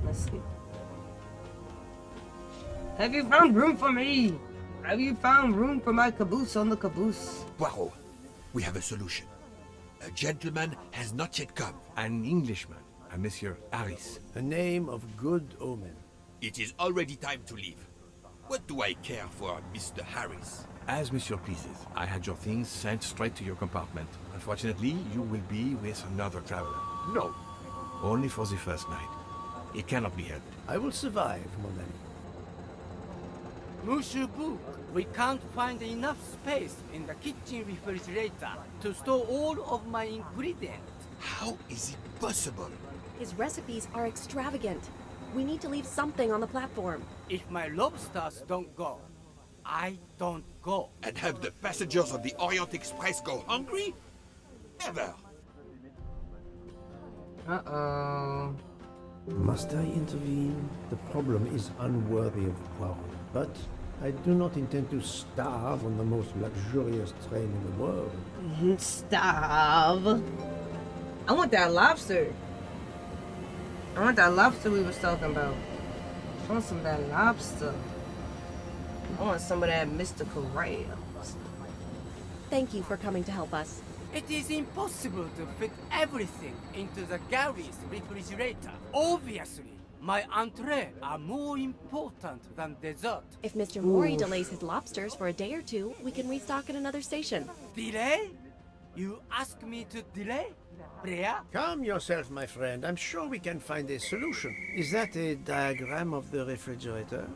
S1: Let's see. Have you found room for me? Have you found room for my caboose on the caboose?
S3: Poirot, we have a solution. A gentleman has not yet come.
S8: An Englishman, a Monsieur Harris.
S2: A name of good omen.
S3: It is already time to leave. What do I care for Mr. Harris?
S8: As Monsieur pleases. I had your things sent straight to your compartment. Unfortunately, you will be with another traveler.
S3: No.
S8: Only for the first night. It cannot be helped.
S2: I will survive, mon ami.
S12: Monsieur Book, we can't find enough space in the kitchen refrigerator to store all of my ingredients.
S3: How is it possible?
S11: His recipes are extravagant. We need to leave something on the platform.
S12: If my lobsters don't go, I don't go.
S3: And have the passengers of the Orient Express go hungry? Never.
S1: Uh-oh.
S2: Must I intervene? The problem is unworthy of Poirot, but I do not intend to starve on the most luxurious train in the world.
S1: Starve. I want that lobster. I want that lobster we was talking about. I want some of that lobster. I want some of that mystical crabs.
S11: Thank you for coming to help us.
S12: It is impossible to fit everything into the gallery's refrigerator. Obviously, my entree are more important than dessert.
S11: If Mr. Mori delays his lobsters for a day or two, we can restock at another station.
S12: Delay? You ask me to delay? Freya?
S2: Calm yourself, my friend. I'm sure we can find a solution. Is that a diagram of the refrigerator?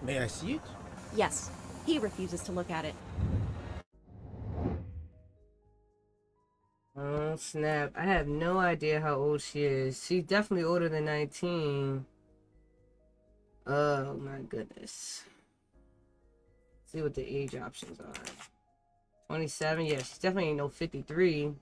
S2: May I see it?
S11: Yes, he refuses to look at it.
S1: Oh, snap. I have no idea how old she is. She's definitely older than 19. Oh, my goodness. Let's see what the age options are. 27? Yeah, she's definitely ain't no 53.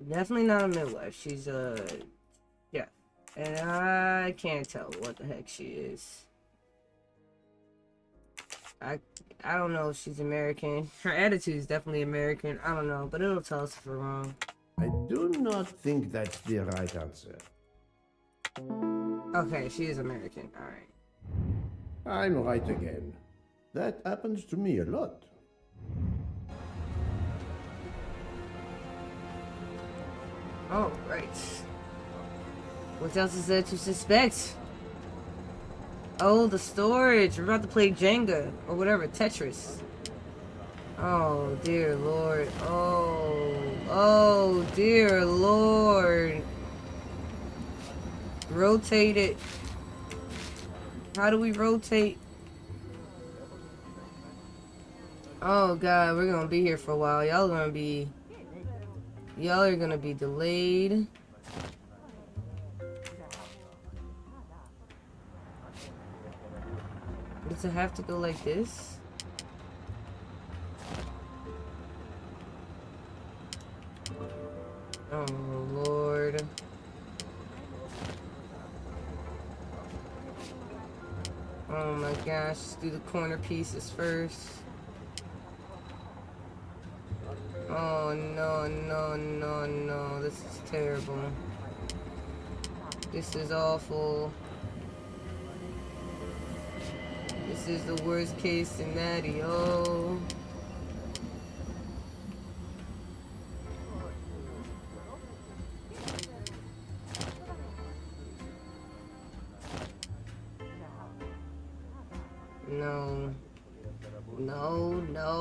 S1: Definitely not a midwife. She's a chef. And I can't tell what the heck she is. I don't know if she's American. Her attitude is definitely American. I don't know, but it'll tell us if we're wrong.
S2: I do not think that's the right answer.
S1: Okay, she is American. Alright.
S2: I'm right again. That happens to me a lot.
S1: Oh, right. What else is there to suspect? Oh, the storage. We're about to play Jenga or whatever, Tetris. Oh, dear Lord. Oh, dear Lord. Rotate it. How do we rotate? Oh, God, we're gonna be here for a while. Y'all are gonna be delayed. Does it have to go like this? Oh, Lord. Oh my gosh, let's do the corner pieces first. Oh no, this is terrible. This is awful. This is the worst case scenario. No. No.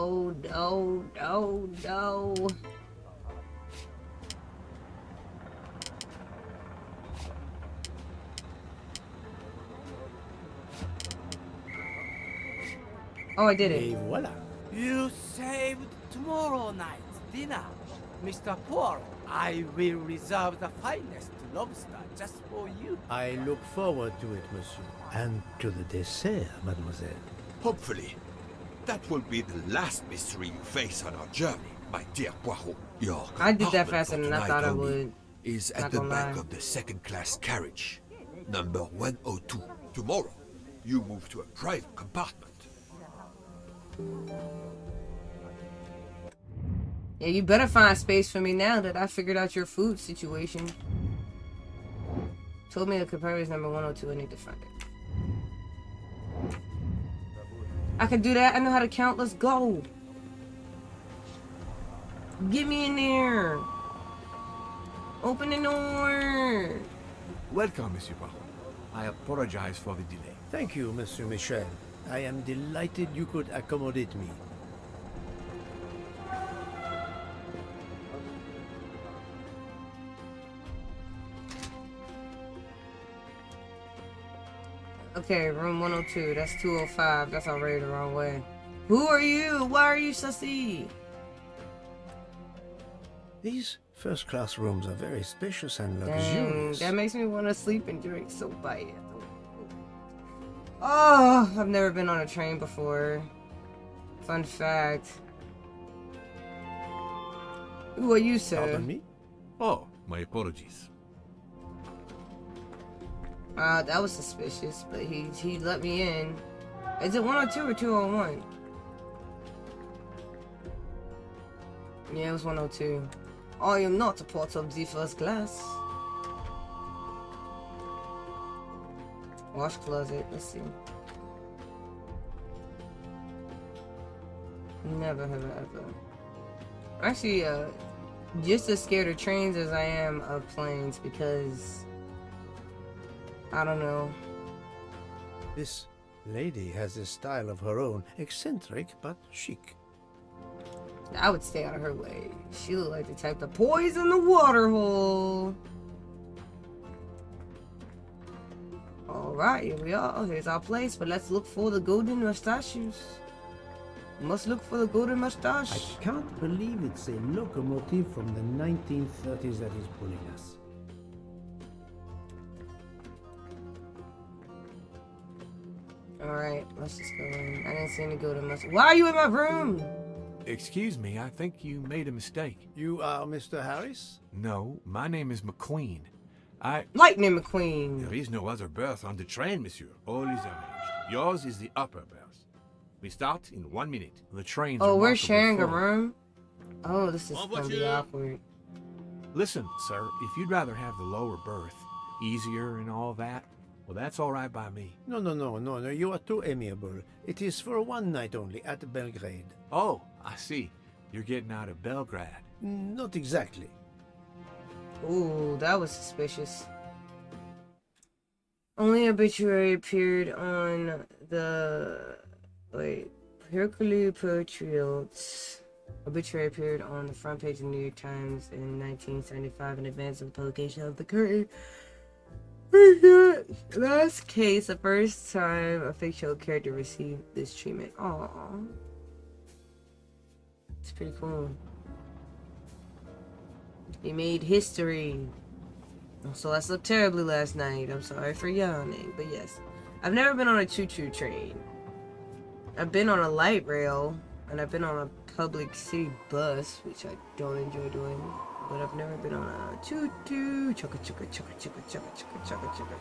S1: Oh, I did it.
S2: Et voilà.
S12: You saved tomorrow night's dinner, Mr. Poirot. I will reserve the finest lobster just for you.
S2: I look forward to it, monsieur. And to the dessert, mademoiselle.
S3: Hopefully, that will be the last mystery you face on our journey, my dear Poirot. Your
S1: I did that
S3: compartment
S1: faster
S3: for
S1: than I
S3: tonight
S1: thought I
S3: only
S1: would.
S3: is
S1: Not
S3: at the
S1: gonna
S3: back
S1: lie.
S3: of the second-class carriage, number 102. Tomorrow, you move to a private compartment.
S1: Yeah, you better find space for me now that I figured out your food situation. Told me the compartment is number 102. I need to find it. I can do that. I know how to count. Let's go. Get me in there. Open the door.
S8: Welcome, Monsieur Poirot. I apologize for the delay.
S2: Thank you, Monsieur Michel. I am delighted you could accommodate me.
S1: Okay, room 102. That's 205. That's already the wrong way. Who are you? Why are you sussy?
S2: These first-class rooms are very spacious and
S1: Dang,
S2: luxurious.
S1: that makes me want to sleep and drink so bad. Oh, I've never been on a train before. Fun fact. Who are you, sir?
S2: Pardon me?
S8: Oh, my apologies.
S1: That was suspicious, but he let me in. Is it 102 or 201? Yeah, it was 102. I am not a part of the first class. Wash closet, let's see. Never have I ever. Actually, just as scared of trains as I am of planes because I don't know.
S2: This lady has a style of her own, eccentric but chic.
S1: I would stay out of her way. She looked like the type to poison the water hole. Alright, here we are. Here's our place, but let's look for the golden mustaches. Must look for the golden mustache.
S2: I can't believe it's a locomotive from the 1930s that is pulling us.
S1: Alright, let's just go in. I didn't see any golden mustache. Why are you in my room?
S8: Excuse me, I think you made a mistake.
S2: You are Mr. Harris?
S8: No, my name is McQueen.
S1: Lightning McQueen.
S8: There is no other berth on the train, monsieur. All is arranged. Yours is the upper berth. We start in 1 minute. The train's
S1: Oh, we're
S8: remarkably
S1: sharing a
S8: full.
S1: room? Oh, this is gonna be awkward.
S8: Listen, sir, if you'd rather have the lower berth, easier and all that, well, that's all right by me.
S2: No, you are too amiable. It is for one night only at Belgrade.
S8: Oh, I see. You're getting out of Belgrade.
S2: Not exactly.
S1: Ooh, that was suspicious. Only obituary appeared on the... Wait. Hercule Patriots. Obituary appeared on the front page of the New York Times in 1975 in advance of the publication of the current last case, the first time a fictional character received this treatment. Aww. It's pretty cool. He made history. So I slept terribly last night. I'm sorry for yawning, but yes. I've never been on a choo-choo train. I've been on a light rail, and I've been on a public city bus, which I don't enjoy doing. But I've never been on a choo-choo. Chugga chugga chugga chugga chugga chugga chugga chugga.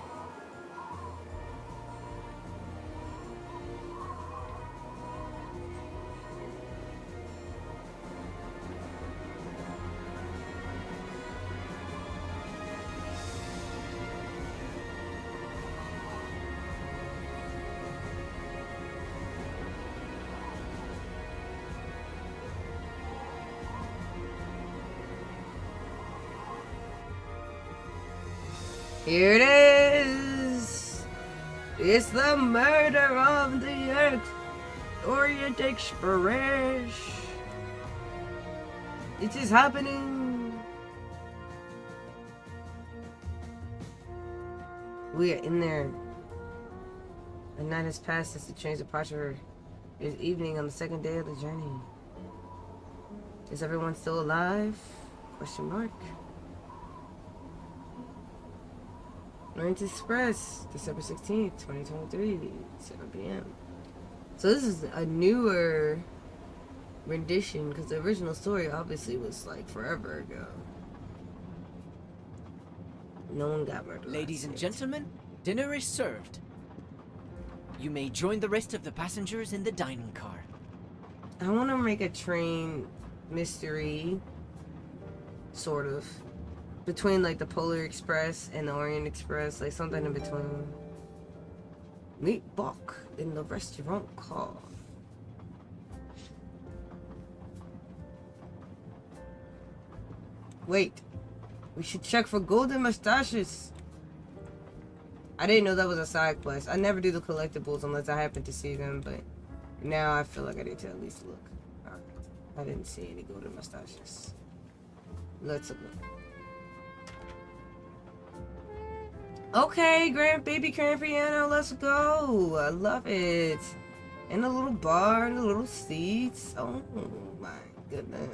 S1: Here it is! It's the murder of the Orient Express! It is happening! We are in there. A night has passed since the train's departure. It is evening on the second day of the journey. Is everyone still alive? Question mark. Orient Express, December 16th, 2023, 7 p.m. So this is a newer rendition, because the original story obviously was like forever ago. No one got murdered.
S13: Ladies and gentlemen, dinner is served. You may join the rest of the passengers in the dining car.
S1: I want to make a train mystery, sort of. Between like the Polar Express and the Orient Express, like something in between. Meet Buck in the restaurant car. Wait, we should check for golden mustaches. I didn't know that was a side quest. I never do the collectibles unless I happen to see them, but now I feel like I need to at least look. Alright, I didn't see any golden mustaches. Let's look. Okay, baby grand piano, let's go. I love it. And a little bar and a little seats. Oh my goodness.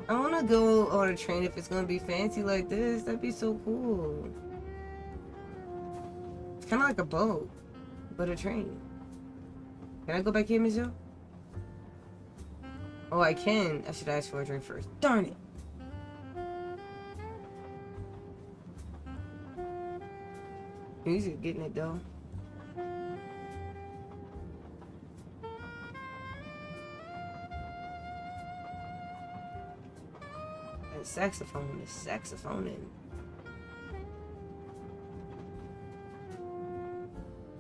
S1: I want to go on a train if it's going to be fancy like this. That'd be so cool. It's kind of like a boat, but a train. Can I go back here, Michelle? Oh, I can. I should ask for a drink first. Darn it. He's getting it though. That saxophone is saxophoning.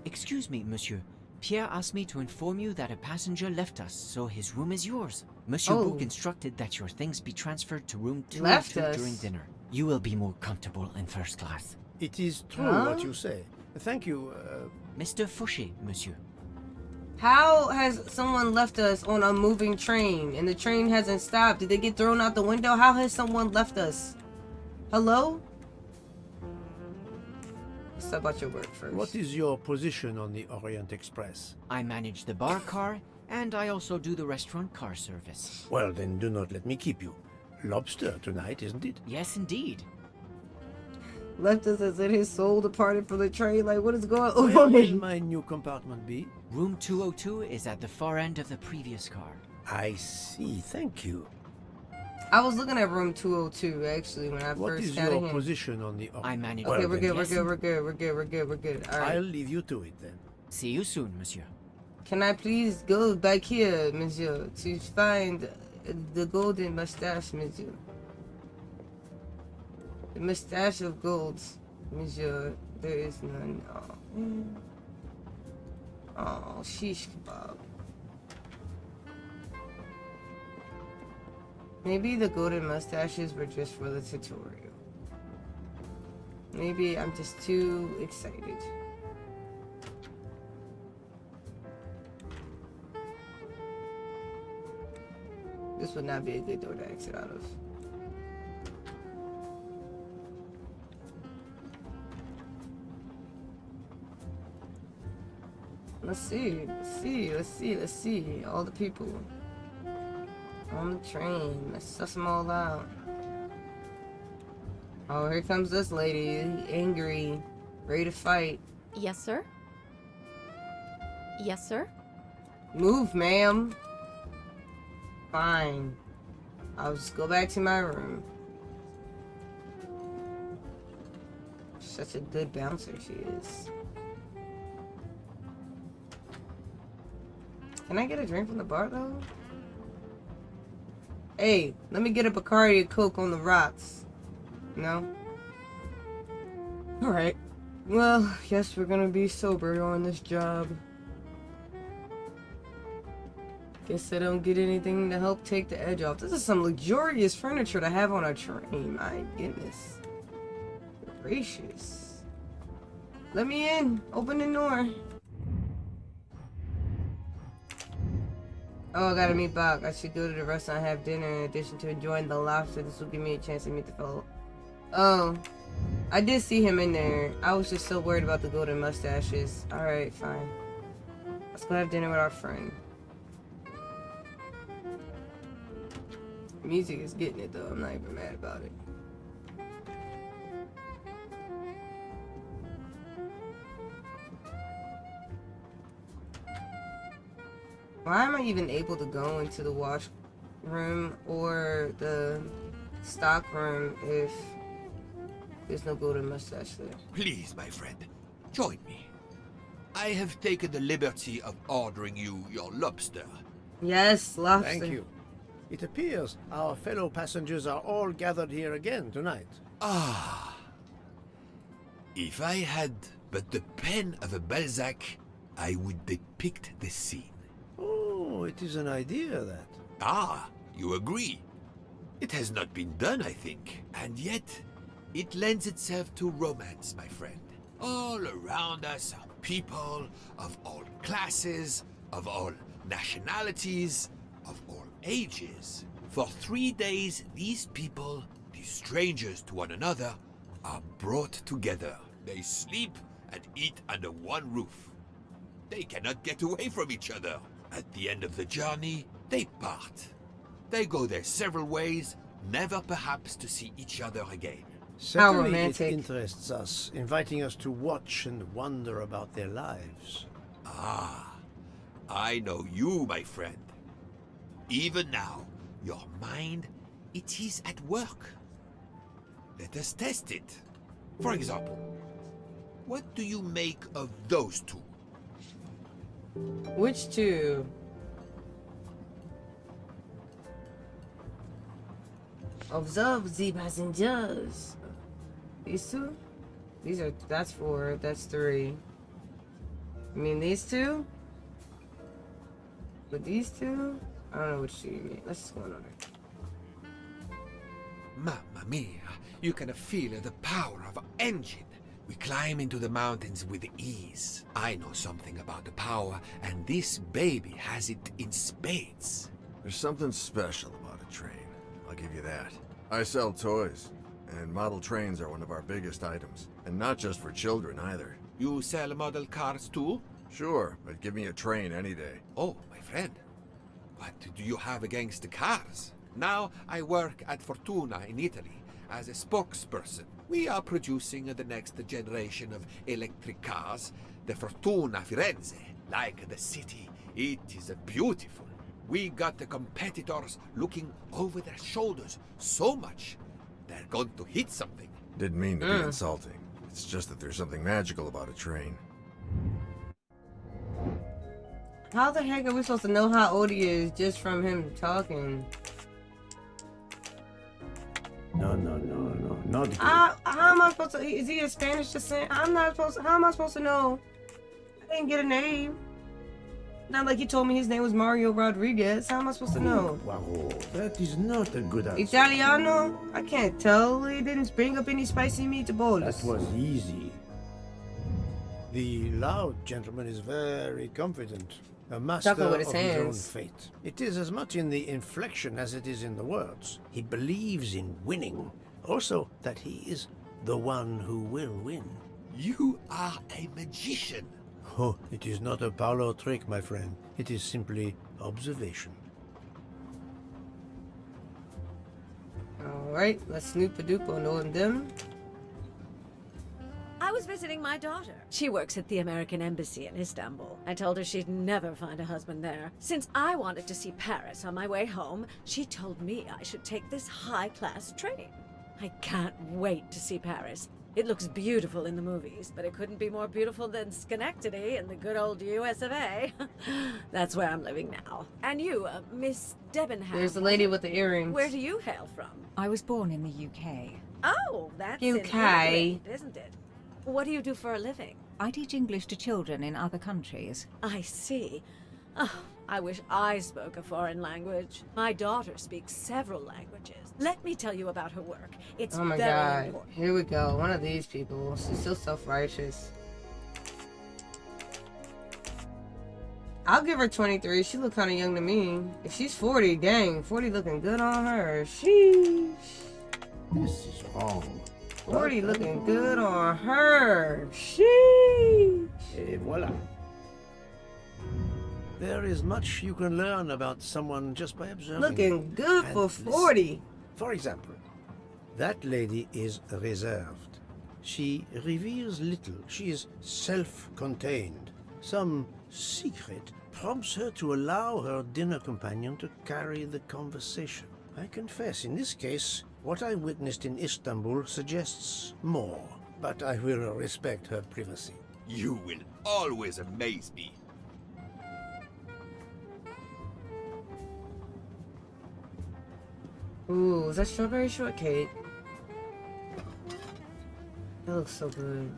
S13: Excuse me, monsieur. Pierre asked me to inform you that a passenger left us, so his room is yours. Monsieur Bouc instructed that your things be transferred to room 202 during dinner. You will be more comfortable in first class.
S2: It is true what you say. Thank you,
S13: Mr. Fouché, monsieur.
S1: How has someone left us on a moving train and the train hasn't stopped? Did they get thrown out the window? How has someone left us? Hello? Let's talk about your work first.
S2: What is your position on the Orient Express?
S13: I manage the bar car, and I also do the restaurant car service.
S2: Well, then do not let me keep you. Lobster tonight, isn't it?
S13: Yes, indeed.
S1: Left us as in his soul departed from the train. Like, what is going on?
S2: Where will my new compartment be?
S13: Room 202 is at the far end of the previous car.
S2: I see. Thank you.
S1: I was looking at room 202 actually when I
S2: What
S1: first
S2: is
S1: got
S2: your
S1: in.
S2: position on the...
S13: I manage.
S1: Okay,
S2: Well,
S1: we're
S2: then,
S1: good. We're good. All right.
S2: I'll leave you to it then.
S13: See you soon, monsieur.
S1: Can I please go back here, monsieur, to find the golden mustache, monsieur? The mustache of gold, monsieur. There is none. Oh, man. Oh, sheesh kebab. Maybe the golden mustaches were just for the tutorial. Maybe I'm just too excited. This would not be a good door to exit out of. Let's see. All the people on the train. Let's suss them all out. Oh, here comes this lady, angry, ready to fight.
S11: Yes, sir? Yes, sir?
S1: Move, ma'am. Fine. I'll just go back to my room. Such a good bouncer she is. Can I get a drink from the bar though? Hey, let me get a Bacardi and Coke on the rocks. No? Alright. Well, guess we're gonna be sober on this job. Guess I don't get anything to help take the edge off. This is some luxurious furniture to have on a train. My goodness. Gracious. Let me in. Open the door. Oh, I gotta meet Bach. I should go to the restaurant and have dinner in addition to enjoying the lobster. This will give me a chance to meet the fellow. Oh, I did see him in there. I was just so worried about the golden mustaches. Alright, fine. Let's go have dinner with our friend. Music is getting it though. I'm not even mad about it. Why am I even able to go into the washroom or the stock room if there's no golden mustache there?
S3: Please, my friend, join me. I have taken the liberty of ordering you your lobster.
S1: Yes, lobster.
S2: Thank you. It appears our fellow passengers are all gathered here again tonight.
S3: Ah. If I had but the pen of a Balzac, I would depict the scene.
S2: Oh, it is an idea, that.
S3: Ah, you agree. It has not been done, I think. And yet, it lends itself to romance, my friend. All around us are people of all classes, of all nationalities, of all ages. For 3 days, these people, these strangers to one another, are brought together. They sleep and eat under one roof. They cannot get away from each other. At the end of the journey, they part. They go their several ways, never perhaps to see each other again.
S2: Certainly
S1: romantic.
S2: It interests us, inviting us to watch and wonder about their lives.
S3: Ah, I know you, my friend. Even now, your mind, it is at work. Let us test it. For example, what do you make of those two?
S1: Which two? Observe the passengers. These two? That's 4, that's 3. I mean, these two? But these two? I don't know which two you mean. Let's just go on over.
S3: Mamma mia, you can feel the power of our engine. We climb into the mountains with ease. I know something about the power, and this baby has it in spades.
S7: There's something special about a train. I'll give you that. I sell toys, and model trains are one of our biggest items. And not just for children either.
S3: You sell model cars too?
S7: Sure, but give me a train any day.
S3: Oh, my friend. What do you have against the cars? Now I work at Fortuna in Italy as a spokesperson. We are producing the next generation of electric cars, the Fortuna Firenze. Like the city, it is beautiful. We got the competitors looking over their shoulders so much, they're going to hit something.
S7: Didn't mean to be insulting. It's just that there's something magical about a train.
S1: How the heck are we supposed to know how old he is just from him talking?
S2: No, not good.
S1: How am I supposed to? Is he a Spanish descent? I'm not supposed to. How am I supposed to know? I didn't get a name. Not like you told me his name was Mario Rodriguez. How am I supposed to know?
S2: Poirot, that is not a good answer.
S1: Italiano? I can't tell. He didn't bring up any spicy meatballs.
S2: That was easy. The loud gentleman is very confident. A master
S1: with his
S2: of his own
S1: hands.
S2: fate. It is as much in the inflection as it is in the words. He believes in winning. Also, that he is the one who will win.
S3: You are a magician.
S2: Oh, it is not a parlor trick, my friend. It is simply observation.
S1: Alright, let's snoop a doop on them.
S4: I was visiting my daughter. She works at the American Embassy in Istanbul. I told her she'd never find a husband there. Since I wanted to see Paris on my way home, she told me I should take this high-class train. I can't wait to see Paris. It looks beautiful in the movies, but it couldn't be more beautiful than Schenectady in the good old US of A. That's where I'm living now. And you, Miss Debenham.
S1: There's the lady with the earrings.
S4: Where do you hail from?
S10: I was born in the UK.
S4: Oh, that's in
S1: UK.
S4: England, isn't it? What do you do for a living?
S10: I teach English to children in other countries.
S4: I see. Oh, I wish I spoke a foreign language. My daughter speaks several languages. Let me tell you about her work. It's
S1: Oh my
S4: very
S1: god.
S4: important.
S1: Here we go. One of these people. She's so self-righteous. I'll give her 23. She look kind of young to me. If she's 40, dang. 40 looking good on her. Sheesh.
S2: This is wrong.
S1: 40 looking good on her. Sheesh.
S2: Et voila. There is much you can learn about someone just by observing.
S1: Looking good
S2: and
S1: for
S2: listening.
S1: 40.
S2: For example, that lady is reserved. She reveals little. She is self-contained. Some secret prompts her to allow her dinner companion to carry the conversation. I confess, in this case, what I witnessed in Istanbul suggests more, but I will respect her privacy.
S3: You will always amaze me.
S1: Ooh, is that strawberry shortcake? That looks so good.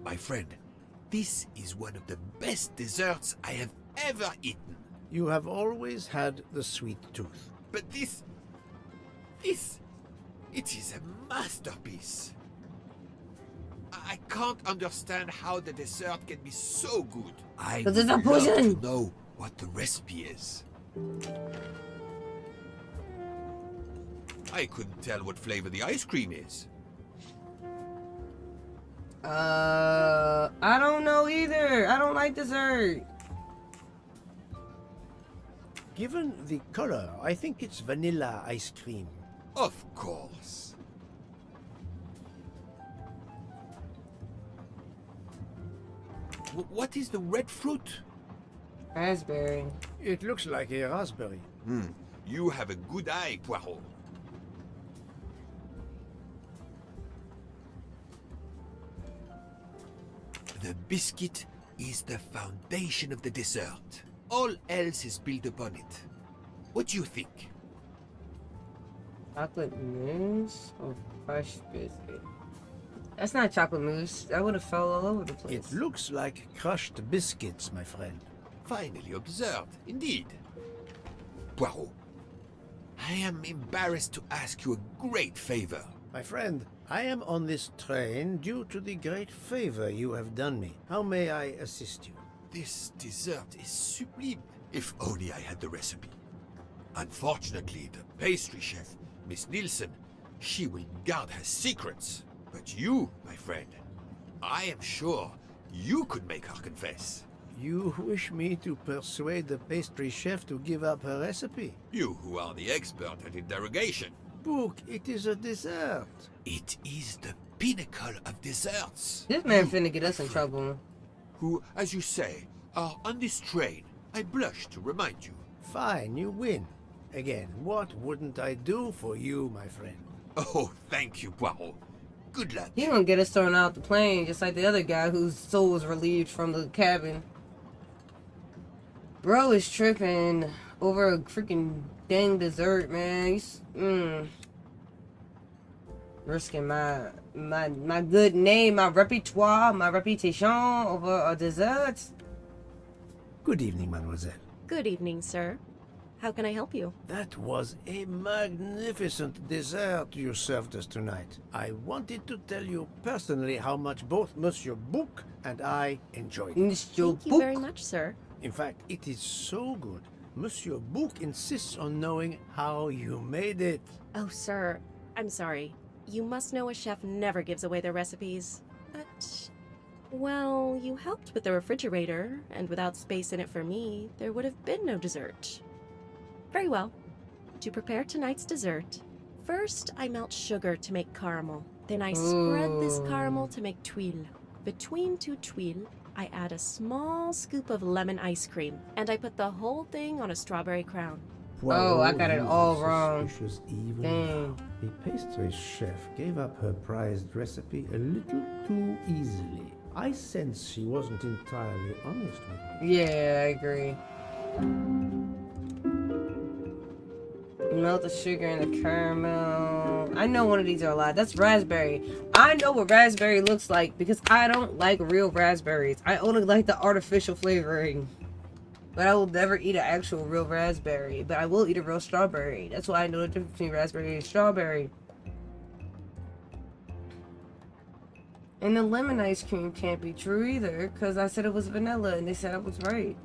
S3: My friend, this is one of the best desserts I have ever eaten.
S2: You have always had the sweet tooth.
S3: But this, it is a masterpiece. I can't understand how the dessert can be so good. I
S1: But there's a
S3: would love
S1: poison.
S3: to know what the recipe is. I couldn't tell what flavor the ice cream is.
S1: I don't know either. I don't like dessert.
S2: Given the color, I think it's vanilla ice cream.
S3: Of course. What is the red fruit?
S1: Raspberry.
S2: It looks like a raspberry.
S3: You have a good eye, Poirot. The biscuit is the foundation of the dessert. All else is built upon it. What do you think?
S1: Chocolate mousse or crushed biscuit? That's not chocolate mousse. That would have fell all over the place.
S2: It looks like crushed biscuits, my friend.
S3: Finely observed, indeed. Poirot, I am embarrassed to ask you a great favor.
S2: My friend, I am on this train due to the great favor you have done me. How may I assist you?
S3: This dessert is sublime. If only I had the recipe. Unfortunately, the pastry chef, Miss Nielsen, she will guard her secrets. But you, my friend, I am sure you could make her confess.
S2: You wish me to persuade the pastry chef to give up her recipe?
S3: You who are the expert at interrogation.
S2: Book, it is a dessert.
S3: It is the pinnacle of desserts.
S1: This man finna get us in trouble.
S3: who, as you say, are on this train. I blush to remind you.
S2: Fine, you win. Again, what wouldn't I do for you, my friend?
S3: Oh, thank you, Poirot. Good luck.
S1: He gonna get us thrown out the plane, just like the other guy whose soul was relieved from the cabin. Bro is tripping over a freaking dang dessert, man. Risking my good name, my repertoire, my reputation over a dessert.
S2: Good evening, mademoiselle.
S11: Good evening, sir. How can I help you?
S2: That was a magnificent dessert you served us tonight. I wanted to tell you personally how much both Monsieur Bouc and I enjoyed it.
S11: Thank you very much, sir.
S2: In fact, it is so good. Monsieur Bouc insists on knowing how you made it.
S11: Oh, sir, I'm sorry. You must know a chef never gives away their recipes. But, well, you helped with the refrigerator, and without space in it for me, there would have been no dessert. Very well. To prepare tonight's dessert, first I melt sugar to make caramel. Then I spread this caramel to make tuiles. Between two tuiles, I add a small scoop of lemon ice cream, and I put the whole thing on a strawberry crown.
S1: Oh, I got it all wrong.
S2: Dang. The pastry chef gave up her prized recipe a little too easily. I sense she wasn't entirely honest with me.
S1: Yeah, I agree. Melt the sugar and the caramel. I know one of these are a lot. That's raspberry. I know what raspberry looks like because I don't like real raspberries. I only like the artificial flavoring. But I will never eat an actual real raspberry. But I will eat a real strawberry. That's why I know the difference between raspberry and strawberry. And the lemon ice cream can't be true either, because I said it was vanilla and they said I was right.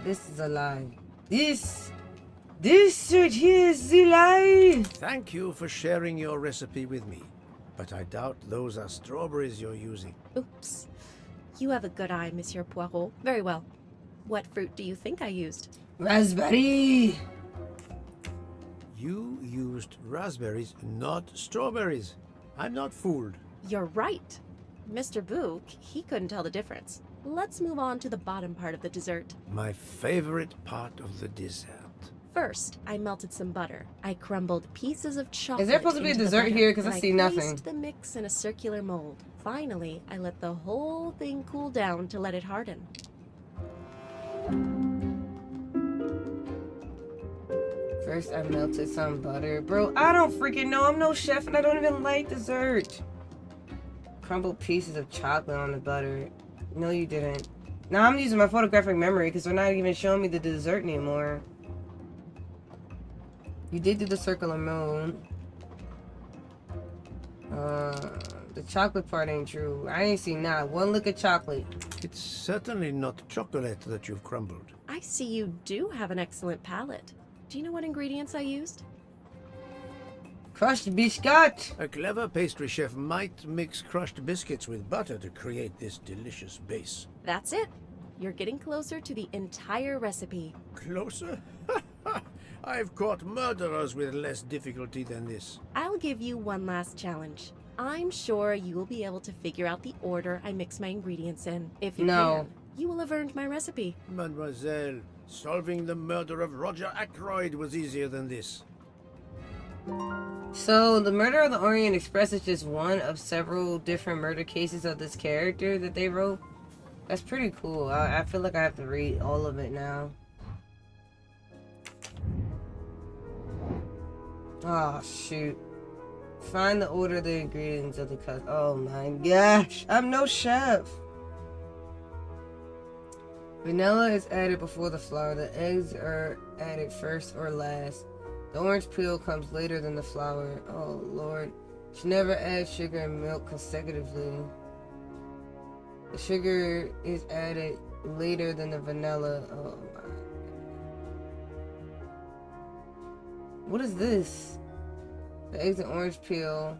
S1: This is a lie. This right here is the lie.
S2: Thank you for sharing your recipe with me. But I doubt those are strawberries you're using.
S11: Oops. You have a good eye, Monsieur Poirot. Very well. What fruit do you think I used?
S1: Raspberry!
S2: You used raspberries, not strawberries. I'm not fooled.
S11: You're right. Mr. Bouc, he couldn't tell the difference. Let's move on to the bottom part of the dessert.
S2: My favorite part of the dessert.
S11: First, I melted some butter. I crumbled pieces of chocolate.
S1: Is there supposed to be a
S11: into the
S1: dessert
S11: butter,
S1: here? Because I
S11: and
S1: see nothing.
S11: Placed the mix in a circular mold. Finally, I let the whole thing cool down to let it harden.
S1: First, I melted some butter. Bro, I don't freaking know. I'm no chef and I don't even like dessert. Crumbled pieces of chocolate on the butter. No, you didn't. Now I'm using my photographic memory because they're not even showing me the dessert anymore. You did do the circular mold. The chocolate part ain't true. I ain't seen not one lick of chocolate.
S2: It's certainly not chocolate that you've crumbled.
S11: I see you do have an excellent palate. Do you know what ingredients I used?
S1: Crushed biscuit!
S2: A clever pastry chef might mix crushed biscuits with butter to create this delicious base.
S11: That's it. You're getting closer to the entire recipe.
S2: Closer? I've caught murderers with less difficulty than this.
S11: I'll give you one last challenge. I'm sure you will be able to figure out the order I mix my ingredients in. If you can, you will have earned my recipe.
S2: Mademoiselle, solving the murder of Roger Ackroyd was easier than this.
S1: So, the Murder of the Orient Express is just one of several different murder cases of this character that they wrote. That's pretty cool. I feel like I have to read all of it now. Oh, shoot. Find the order of the ingredients of the cut. Oh my gosh. I'm no chef. Vanilla is added before the flour. The eggs are added first or last. The orange peel comes later than the flour. Oh lord. Should never add sugar and milk consecutively. The sugar is added later than the vanilla. Oh my. What is this? The eggs and orange peel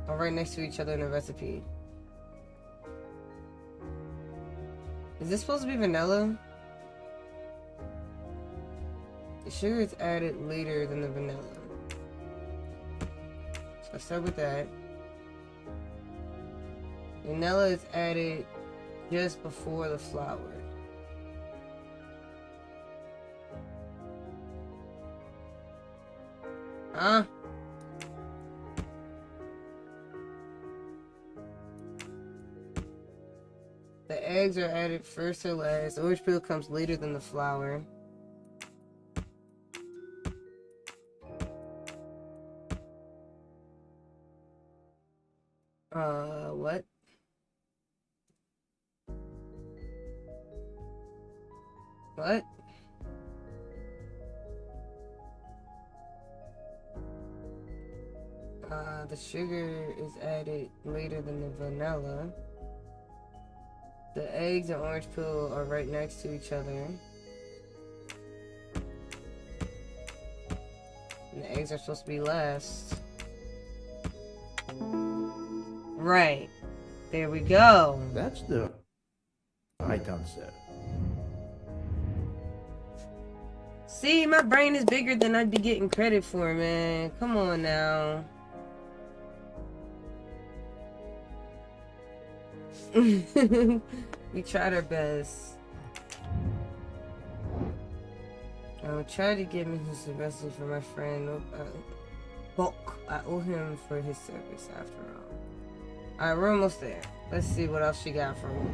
S1: are right next to each other in the recipe. Is this supposed to be vanilla? The sugar is added later than the vanilla. So I start with that. Vanilla is added just before the flour. Huh? The eggs are added first or last. The orange peel comes later than the flour. What? What? The sugar is added later than the vanilla. The eggs and orange peel are right next to each other. And the eggs are supposed to be last. Right. There we go.
S2: That's the right answer.
S1: See, my brain is bigger than I'd be getting credit for, man. Come on now. We tried our best. Try to get me his recipe for my friend Bulk. I owe him for his service after all. Alright, we're almost there. Let's see what else she got for me.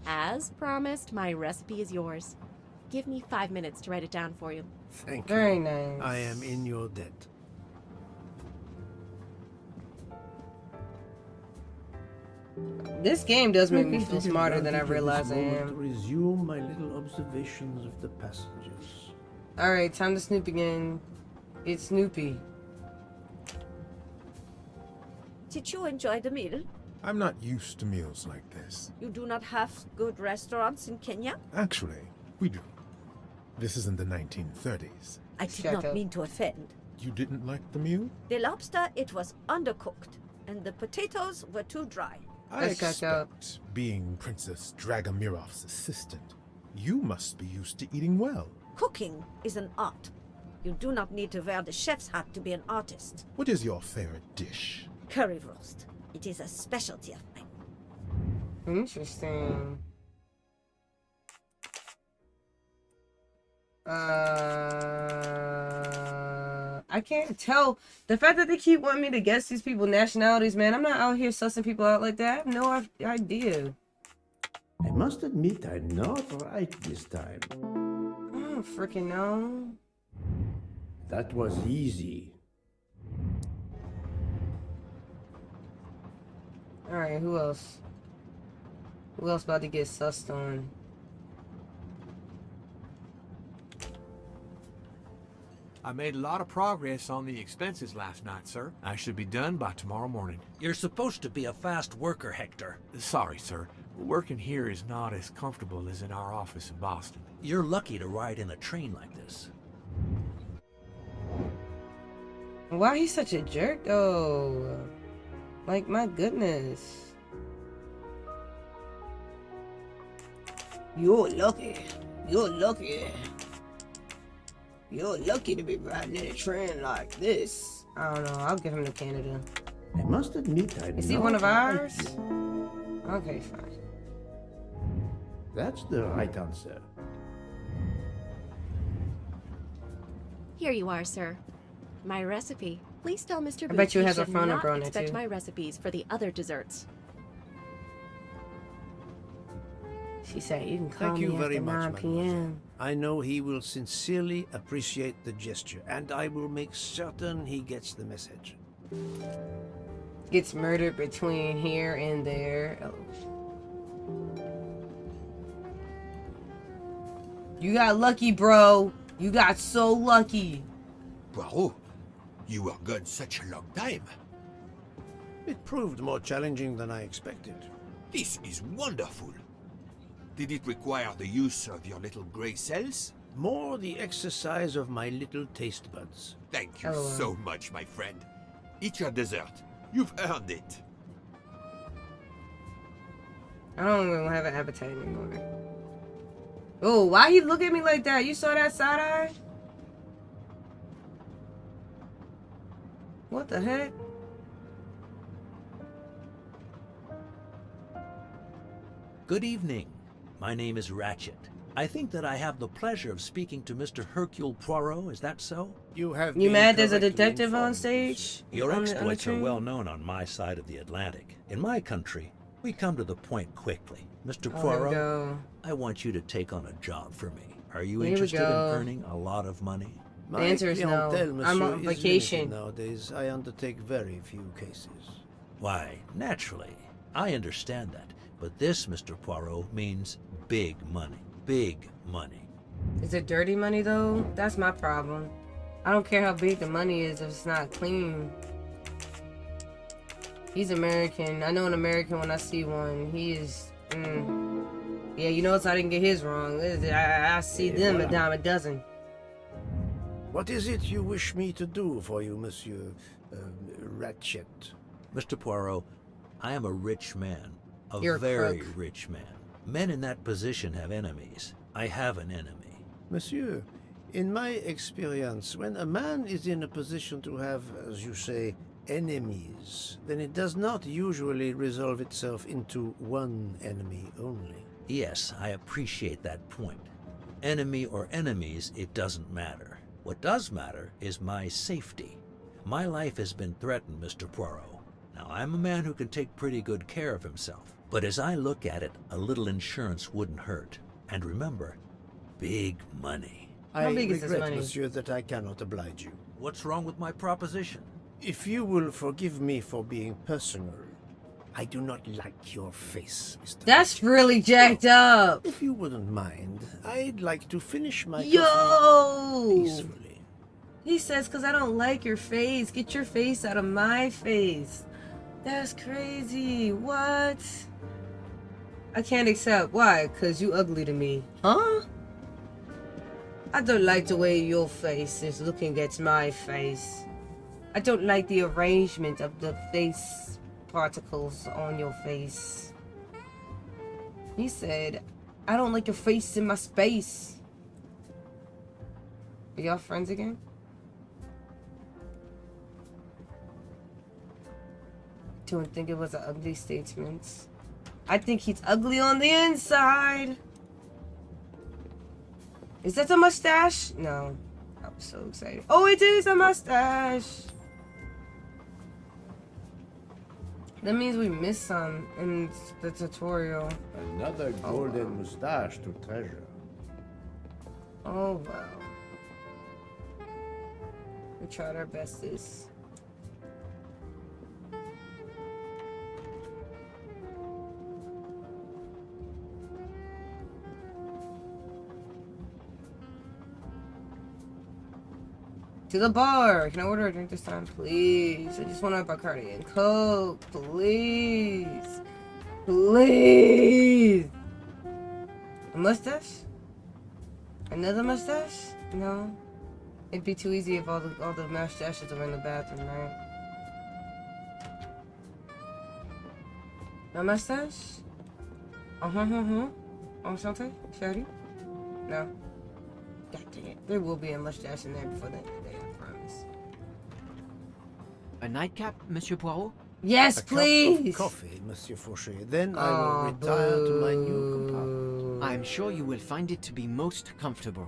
S11: As promised, my recipe is yours. Give me 5 minutes to write it down for you.
S2: Thank you.
S1: Very nice.
S2: I am in your debt.
S1: This game does make me feel smarter than I realize I
S2: To
S1: am.
S2: resume my little observations of the passengers.
S1: Alright, time to snoop again. It's Snoopy.
S4: Did you enjoy the meal?
S14: I'm not used to meals like this.
S4: You do not have good restaurants in Kenya?
S14: Actually, we do. This isn't the 1930s.
S4: I did not mean to offend.
S14: You didn't like the meal?
S4: The lobster, it was undercooked, and the potatoes were too dry.
S14: I expect, being Princess Dragomirov's assistant, you must be used to eating well.
S4: Cooking is an art. You do not need to wear the chef's hat to be an artist.
S14: What is your favorite dish?
S4: Curry roast. It is a specialty of mine.
S1: Interesting. I can't tell. The fact that they keep wanting me to guess these people's nationalities, man, I'm not out here sussing people out like that. I have no idea.
S2: I must admit I'm not right this time.
S1: I don't freaking know.
S2: That was easy.
S1: Alright, who else? Who else about to get sussed on?
S8: I made a lot of progress on the expenses last night, sir. I should be done by tomorrow morning.
S9: You're supposed to be a fast worker, Hector.
S8: Sorry, sir. Working here is not as comfortable as in our office in Boston.
S9: You're lucky to ride in a train like this.
S1: Why he's such a jerk, though? Like, my goodness. You're lucky. You're lucky. You're lucky to be riding in a train like this. I don't know. I'll give him to Canada.
S2: I must admit I'm
S1: Is he
S2: not
S1: one of
S2: right
S1: ours?
S2: yet.
S1: Okay, fine.
S2: That's the right answer.
S11: Here you are, sir. My recipe. Please tell Mr. Booth
S1: I bet you it
S11: he
S1: has a
S11: should
S1: phone
S11: not
S1: number on it,
S11: expect
S1: too.
S11: my recipes for the other desserts.
S1: She said you can call
S2: Thank you
S1: me
S2: very
S1: after
S2: much,
S1: 9 p.m.
S2: I know he will sincerely appreciate the gesture, and I will make certain he gets the message.
S1: Gets murdered between here and there. Oh. You got lucky, bro. You got so lucky.
S3: Poirot, you were gone such a long time.
S2: It proved more challenging than I expected.
S3: This is wonderful. Did it require the use of your little grey cells?
S2: More the exercise of my little taste buds.
S3: Thank you so much, my friend. Eat your dessert. You've earned it.
S1: I don't even have an appetite anymore. Oh, why he look at me like that? You saw that side eye? What the heck?
S9: Good evening. My name is Ratchet. I think that I have the pleasure of speaking to Mr. Hercule Poirot. Is that so?
S2: You have
S1: You
S2: been
S1: mad there's a
S2: correctly
S1: detective on
S2: informed,
S1: stage?
S9: Your
S1: On the
S9: exploits are
S1: train?
S9: well known on my side of the Atlantic. In my country, we come to the point quickly. Mr.
S1: Oh, here we
S9: Poirot,
S1: go.
S9: I want you to take on a job for me. Are you
S1: Here we
S9: interested in
S1: go.
S9: earning a lot of money?
S2: My
S1: answer is no.
S2: clientele, monsieur,
S1: I'm on
S2: is
S1: vacation.
S2: limited nowadays. I undertake very few cases.
S9: Why, naturally. I understand that. But this, Mr. Poirot, means big money. Big money.
S1: Is it dirty money though? That's my problem. I don't care how big the money is if it's not clean. He's American. I know an American when I see one. He is. Yeah, you notice I didn't get his wrong. I see them a dime a dozen.
S2: What is it you wish me to do for you, Monsieur Ratchet?
S9: Mr. Poirot, I am a rich man.
S1: You're a
S9: very
S1: crook.
S9: rich man. Men in that position have enemies. I have an enemy.
S2: Monsieur, in my experience, when a man is in a position to have, as you say, enemies, then it does not usually resolve itself into one enemy only.
S9: Yes, I appreciate that point. Enemy or enemies, it doesn't matter. What does matter is my safety. My life has been threatened, Mr. Poirot. Now, I'm a man who can take pretty good care of himself. But as I look at it, a little insurance wouldn't hurt. And remember, big money.
S1: How big is this
S2: regret,
S1: money?
S2: monsieur, that I cannot oblige you.
S9: What's wrong with my proposition?
S2: If you will forgive me for being personal, I do not like your face, Mr.
S1: That's really jacked up.
S2: If you wouldn't mind, I'd like to finish my coffee
S1: Yo!
S2: peacefully.
S1: He says, because I don't like your face. Get your face out of my face. That's crazy. What? I can't accept. Why? Because you ugly to me. Huh? I don't like the way your face is looking at my face. I don't like the arrangement of the face particles on your face. He said, I don't like your face in my space. Are y'all friends again? Don't think it was an ugly statement. I think he's ugly on the inside. Is that a mustache? No. I'm so excited. Oh, it is a mustache. That means we missed some in the tutorial.
S2: Another golden mustache to treasure.
S1: Oh, wow. We tried our bestest. To the bar. Can I order a drink this time, please? I just want a Bacardi and Coke, please. Please. A mustache? Another mustache? No. It'd be too easy if all the mustaches are in the bathroom, right? A mustache? Enchanté? Shady? No. God dang it. There will be a mustache in there before the end of the day, I promise.
S13: A nightcap, Monsieur Poirot?
S1: Yes,
S2: A
S1: please!
S2: cup of coffee, Monsieur Fauché. Then I will retire to my new compartment.
S13: I am sure you will find it to be most comfortable.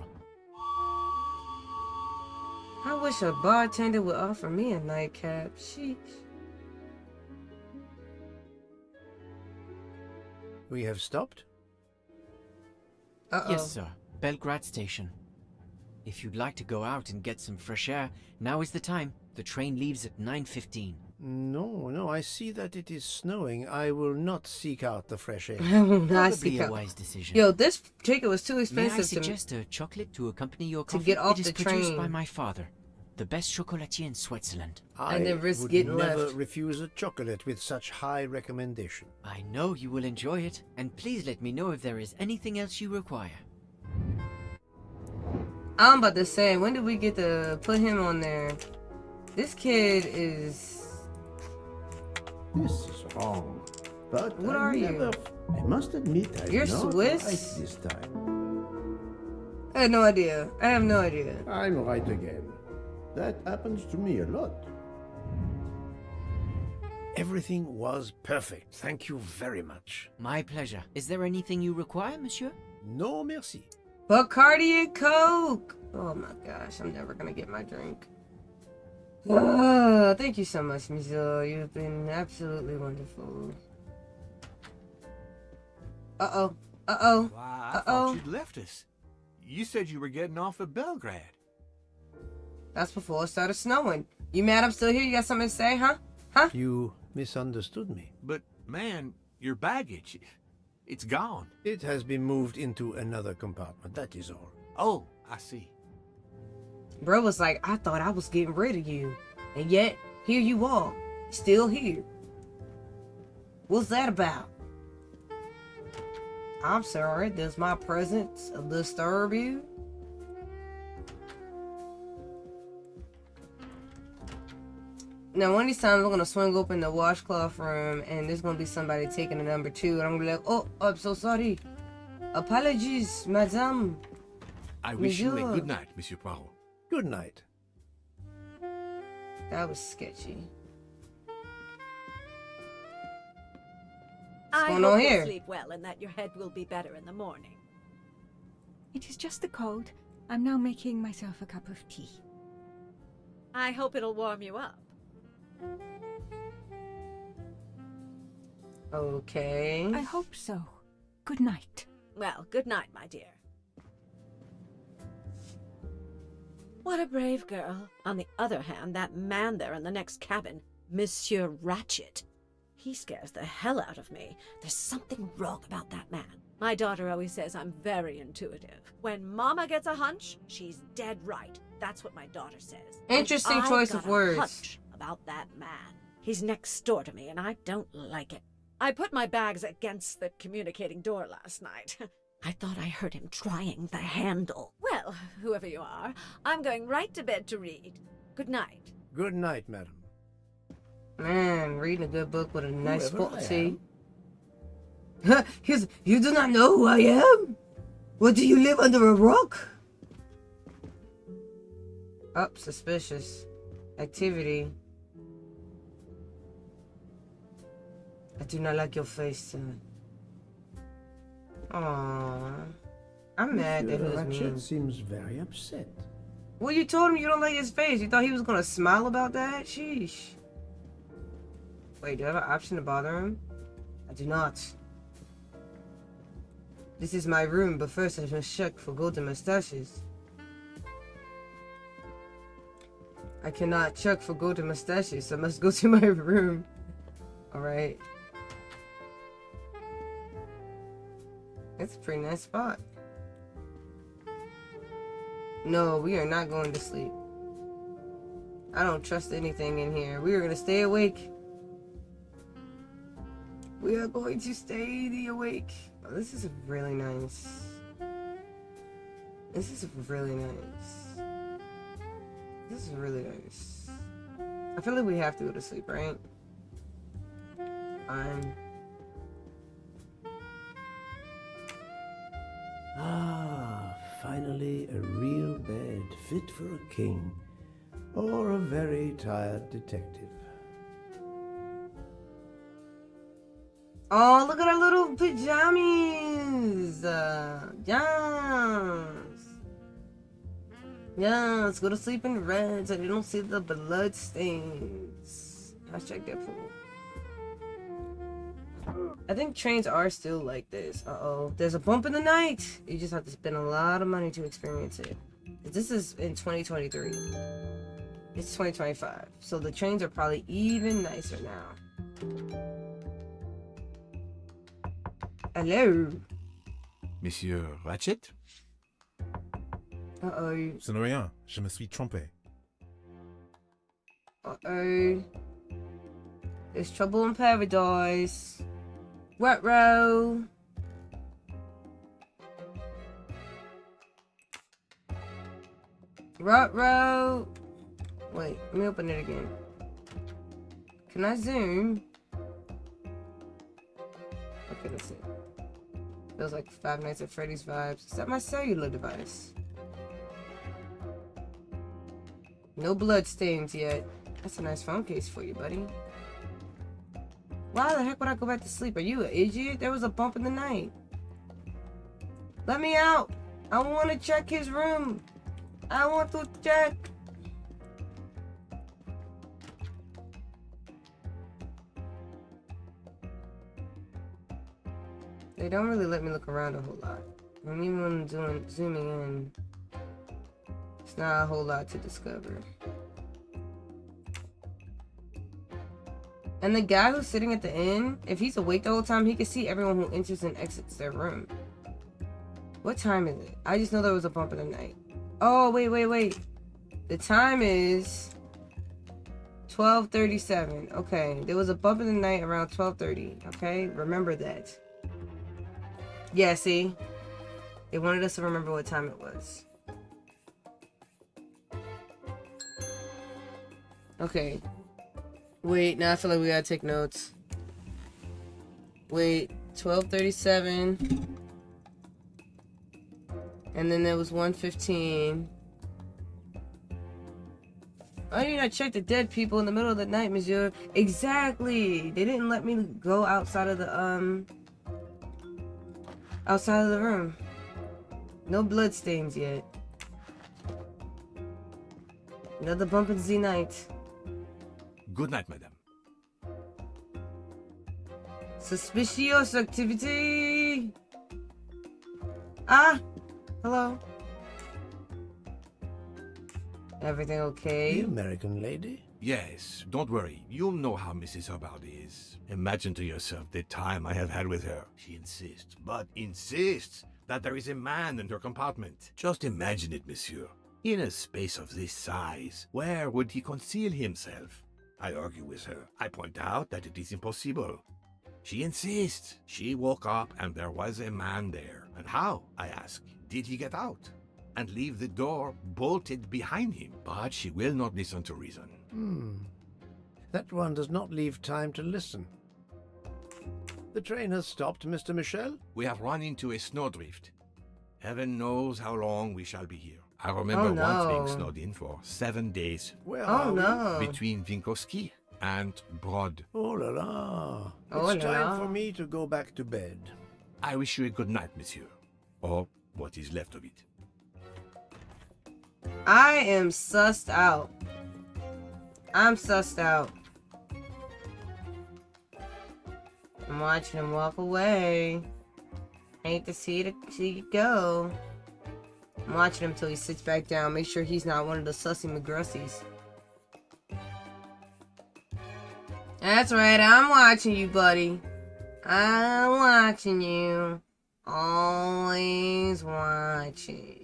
S1: I wish a bartender would offer me a nightcap. Sheesh.
S2: We have stopped?
S1: Uh-oh.
S13: Yes, sir. Belgrade Station. If you'd like to go out and get some fresh air, now is the time. The train leaves at 9:15.
S2: No, I see that it is snowing. I will not seek out the fresh air.
S1: I will not
S13: Probably
S1: seek
S13: a
S1: out.
S13: wise decision.
S1: Yo, this ticket was too
S13: May I
S1: expensive
S13: suggest a chocolate to accompany your
S1: to
S13: coffee?
S1: get off
S13: It is
S1: the
S13: produced
S1: train.
S13: by my father, the best chocolatier in Switzerland.
S1: And then
S2: I
S1: risk
S2: would
S1: getting
S2: never
S1: left.
S2: refuse a chocolate with such high recommendation.
S13: I know you will enjoy it, and please let me know if there is anything else you require.
S1: I'm about to say, when did we get to put him on there? This kid is...
S2: This is wrong. But
S1: What are you?
S2: I must admit, I'm
S1: You're
S2: not
S1: Swiss?
S2: right this time.
S1: I had no idea. I have no idea.
S2: I'm right again. That happens to me a lot. Everything was perfect. Thank you very much.
S13: My pleasure. Is there anything you require, monsieur?
S2: No, merci.
S1: Bacardi and Coke. Oh my gosh, I'm never gonna get my drink. Thank you so much, monsieur. You've been absolutely wonderful. Uh-oh. Uh-oh.
S8: Why, I thought you'd left us. You said you were getting off at Belgrade.
S1: That's before it started snowing. You mad I'm still here? You got something to say, huh? Huh?
S2: You misunderstood me.
S8: But, man, your baggage, it's gone.
S2: It has been moved into another compartment, that is all.
S8: Oh, I see.
S1: Bro was like, I thought I was getting rid of you. And yet, here you are. Still here. What's that about? I'm sorry, does my presence disturb you? Now, one of these times, I'm going to swing open the washcloth room, and there's going to be somebody taking the number 2, and I'm going to be like, oh, I'm so sorry. Apologies, madame.
S8: I wish you a good night, Monsieur Poirot.
S2: Good night.
S1: That was sketchy.
S4: I
S1: going
S4: hope
S1: on
S4: you'll
S1: here?
S4: sleep well and that your head will be better in the morning.
S10: It is just the cold. I'm now making myself a cup of tea.
S4: I hope it'll warm you up.
S1: Okay.
S10: I hope so. Good night.
S4: Well, good night, my dear. What a brave girl. On the other hand, that man there in the next cabin, Monsieur Ratchet, he scares the hell out of me. There's something wrong about that man. My daughter always says I'm very intuitive. When Mama gets a hunch, she's dead right. That's what my daughter says.
S1: Interesting
S4: And
S1: choice
S4: I've
S1: of
S4: got a
S1: words.
S4: hunch about that man. He's next door to me, and I don't like it. I put my bags against the communicating door last night. I thought I heard him trying the handle. Well, whoever you are, I'm going right to bed to read. Good night.
S2: Good night, madam.
S1: Man, reading a good book with a nice
S2: Whoever
S1: spot
S2: I
S1: tea. You do not know who I am? What, do you live under a rock? Up, suspicious. Activity. I do not like your face, son. Aww. I'm mad that he was
S2: Ratchet
S1: mean.
S2: seems very upset.
S1: Well, you told him you don't like his face. You thought he was gonna smile about that? Sheesh. Wait, do I have an option to bother him? I do not. This is my room, but first I must check for golden mustaches. I cannot check for golden mustaches, so I must go to my room. Alright. It's a pretty nice spot. No, we are not going to sleep. I don't trust anything in here. We are going to stay awake. We are going to stay awake. Oh, this is really nice. This is really nice. This is really nice. I feel like we have to go to sleep, right?
S2: Ah, finally a real bed fit for a king or a very tired detective.
S1: Oh, look at our little pajamas! Yes! Yeah, let's go to sleep in red so they don't see the blood stains. Hashtag Deadpool. I think trains are still like this. Uh-oh. There's a bump in the night! You just have to spend a lot of money to experience it. This is in 2023. It's 2025. So the trains are probably even nicer now. Hello?
S8: Monsieur Ratchet?
S1: Uh-oh.
S14: Ce n'est rien, je me suis trompé.
S1: Uh-oh. There's trouble in paradise. Ruh-roh. Ruh-roh. Wait, let me open it again. Can I zoom? Okay, let's see. Feels like Five Nights at Freddy's vibes. Is that my cellular device? No blood stains yet. That's a nice phone case for you, buddy. Why the heck would I go back to sleep? Are you an idiot? There was a bump in the night. Let me out. I want to check his room. I want to check. They don't really let me look around a whole lot. And even when I'm zooming in, it's not a whole lot to discover. And the guy who's sitting at the inn, if he's awake the whole time, he can see everyone who enters and exits their room. What time is it? I just know there was a bump in the night. Oh, wait. The time is 12:37. Okay, there was a bump in the night around 12:30. Okay, remember that. Yeah, see? They wanted us to remember what time it was. Okay. Wait, now I feel like we gotta take notes. Wait, 12:37. And then there was 1:15. Why did I check the dead people in the middle of the night, monsieur? Exactly! They didn't let me go outside of the room. No blood stains yet. Another bump in the night.
S8: Good night, madame.
S1: Suspicious activity! Ah! Hello. Everything okay?
S2: The American lady?
S8: Yes, don't worry. You'll know how Mrs. Hubbard is. Imagine to yourself the time I have had with her. She insists, but insists, that there is a man in her compartment. Just imagine it, monsieur. In a space of this size, where would he conceal himself? I argue with her. I point out that it is impossible. She insists. She woke up and there was a man there. And how, I ask, did he get out? And leave the door bolted behind him? But she will not listen to reason.
S2: That one does not leave time to listen. The train has stopped, Mr. Michel?
S8: We have run into a snowdrift. Heaven knows how long we shall be here. I remember once being snowed in for 7 days.
S2: Where are we?
S8: Between Vinkovsky and Brod.
S2: Oh la la. It's time for me to go back to bed.
S8: I wish you a good night, monsieur. Or what is left of it.
S1: I am sussed out. I'm sussed out. I'm watching him walk away. Hate to see it go. I'm watching him till he sits back down. Make sure he's not one of the sussy McGrussies. That's right, I'm watching you, buddy. I'm watching you. Always watching.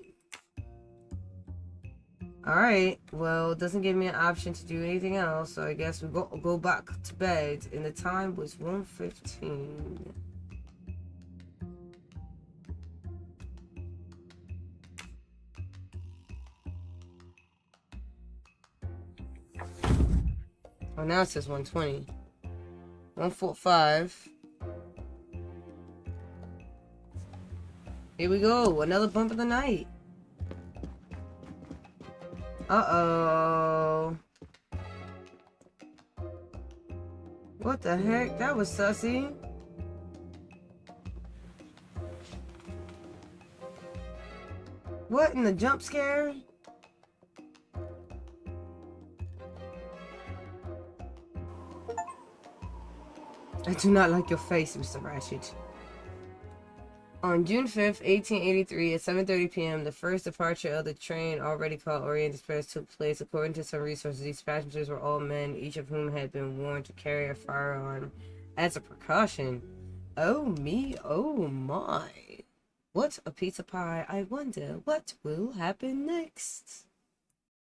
S1: Alright, well, it doesn't give me an option to do anything else, so I guess we go back to bed, and the time was 1:15. Oh, now it says 1:20. 1:45. Here we go, another bump of the night. Uh-oh. What the heck? That was sussy. What in the jump scare? I do not like your face, Mr. Ratchet. On June 5th, 1883, at 7:30 p.m., the first departure of the train, already called Orient Express, took place. According to some resources, these passengers were all men, each of whom had been warned to carry a firearm as a precaution. Oh me, oh my. What a pizza pie. I wonder what will happen next.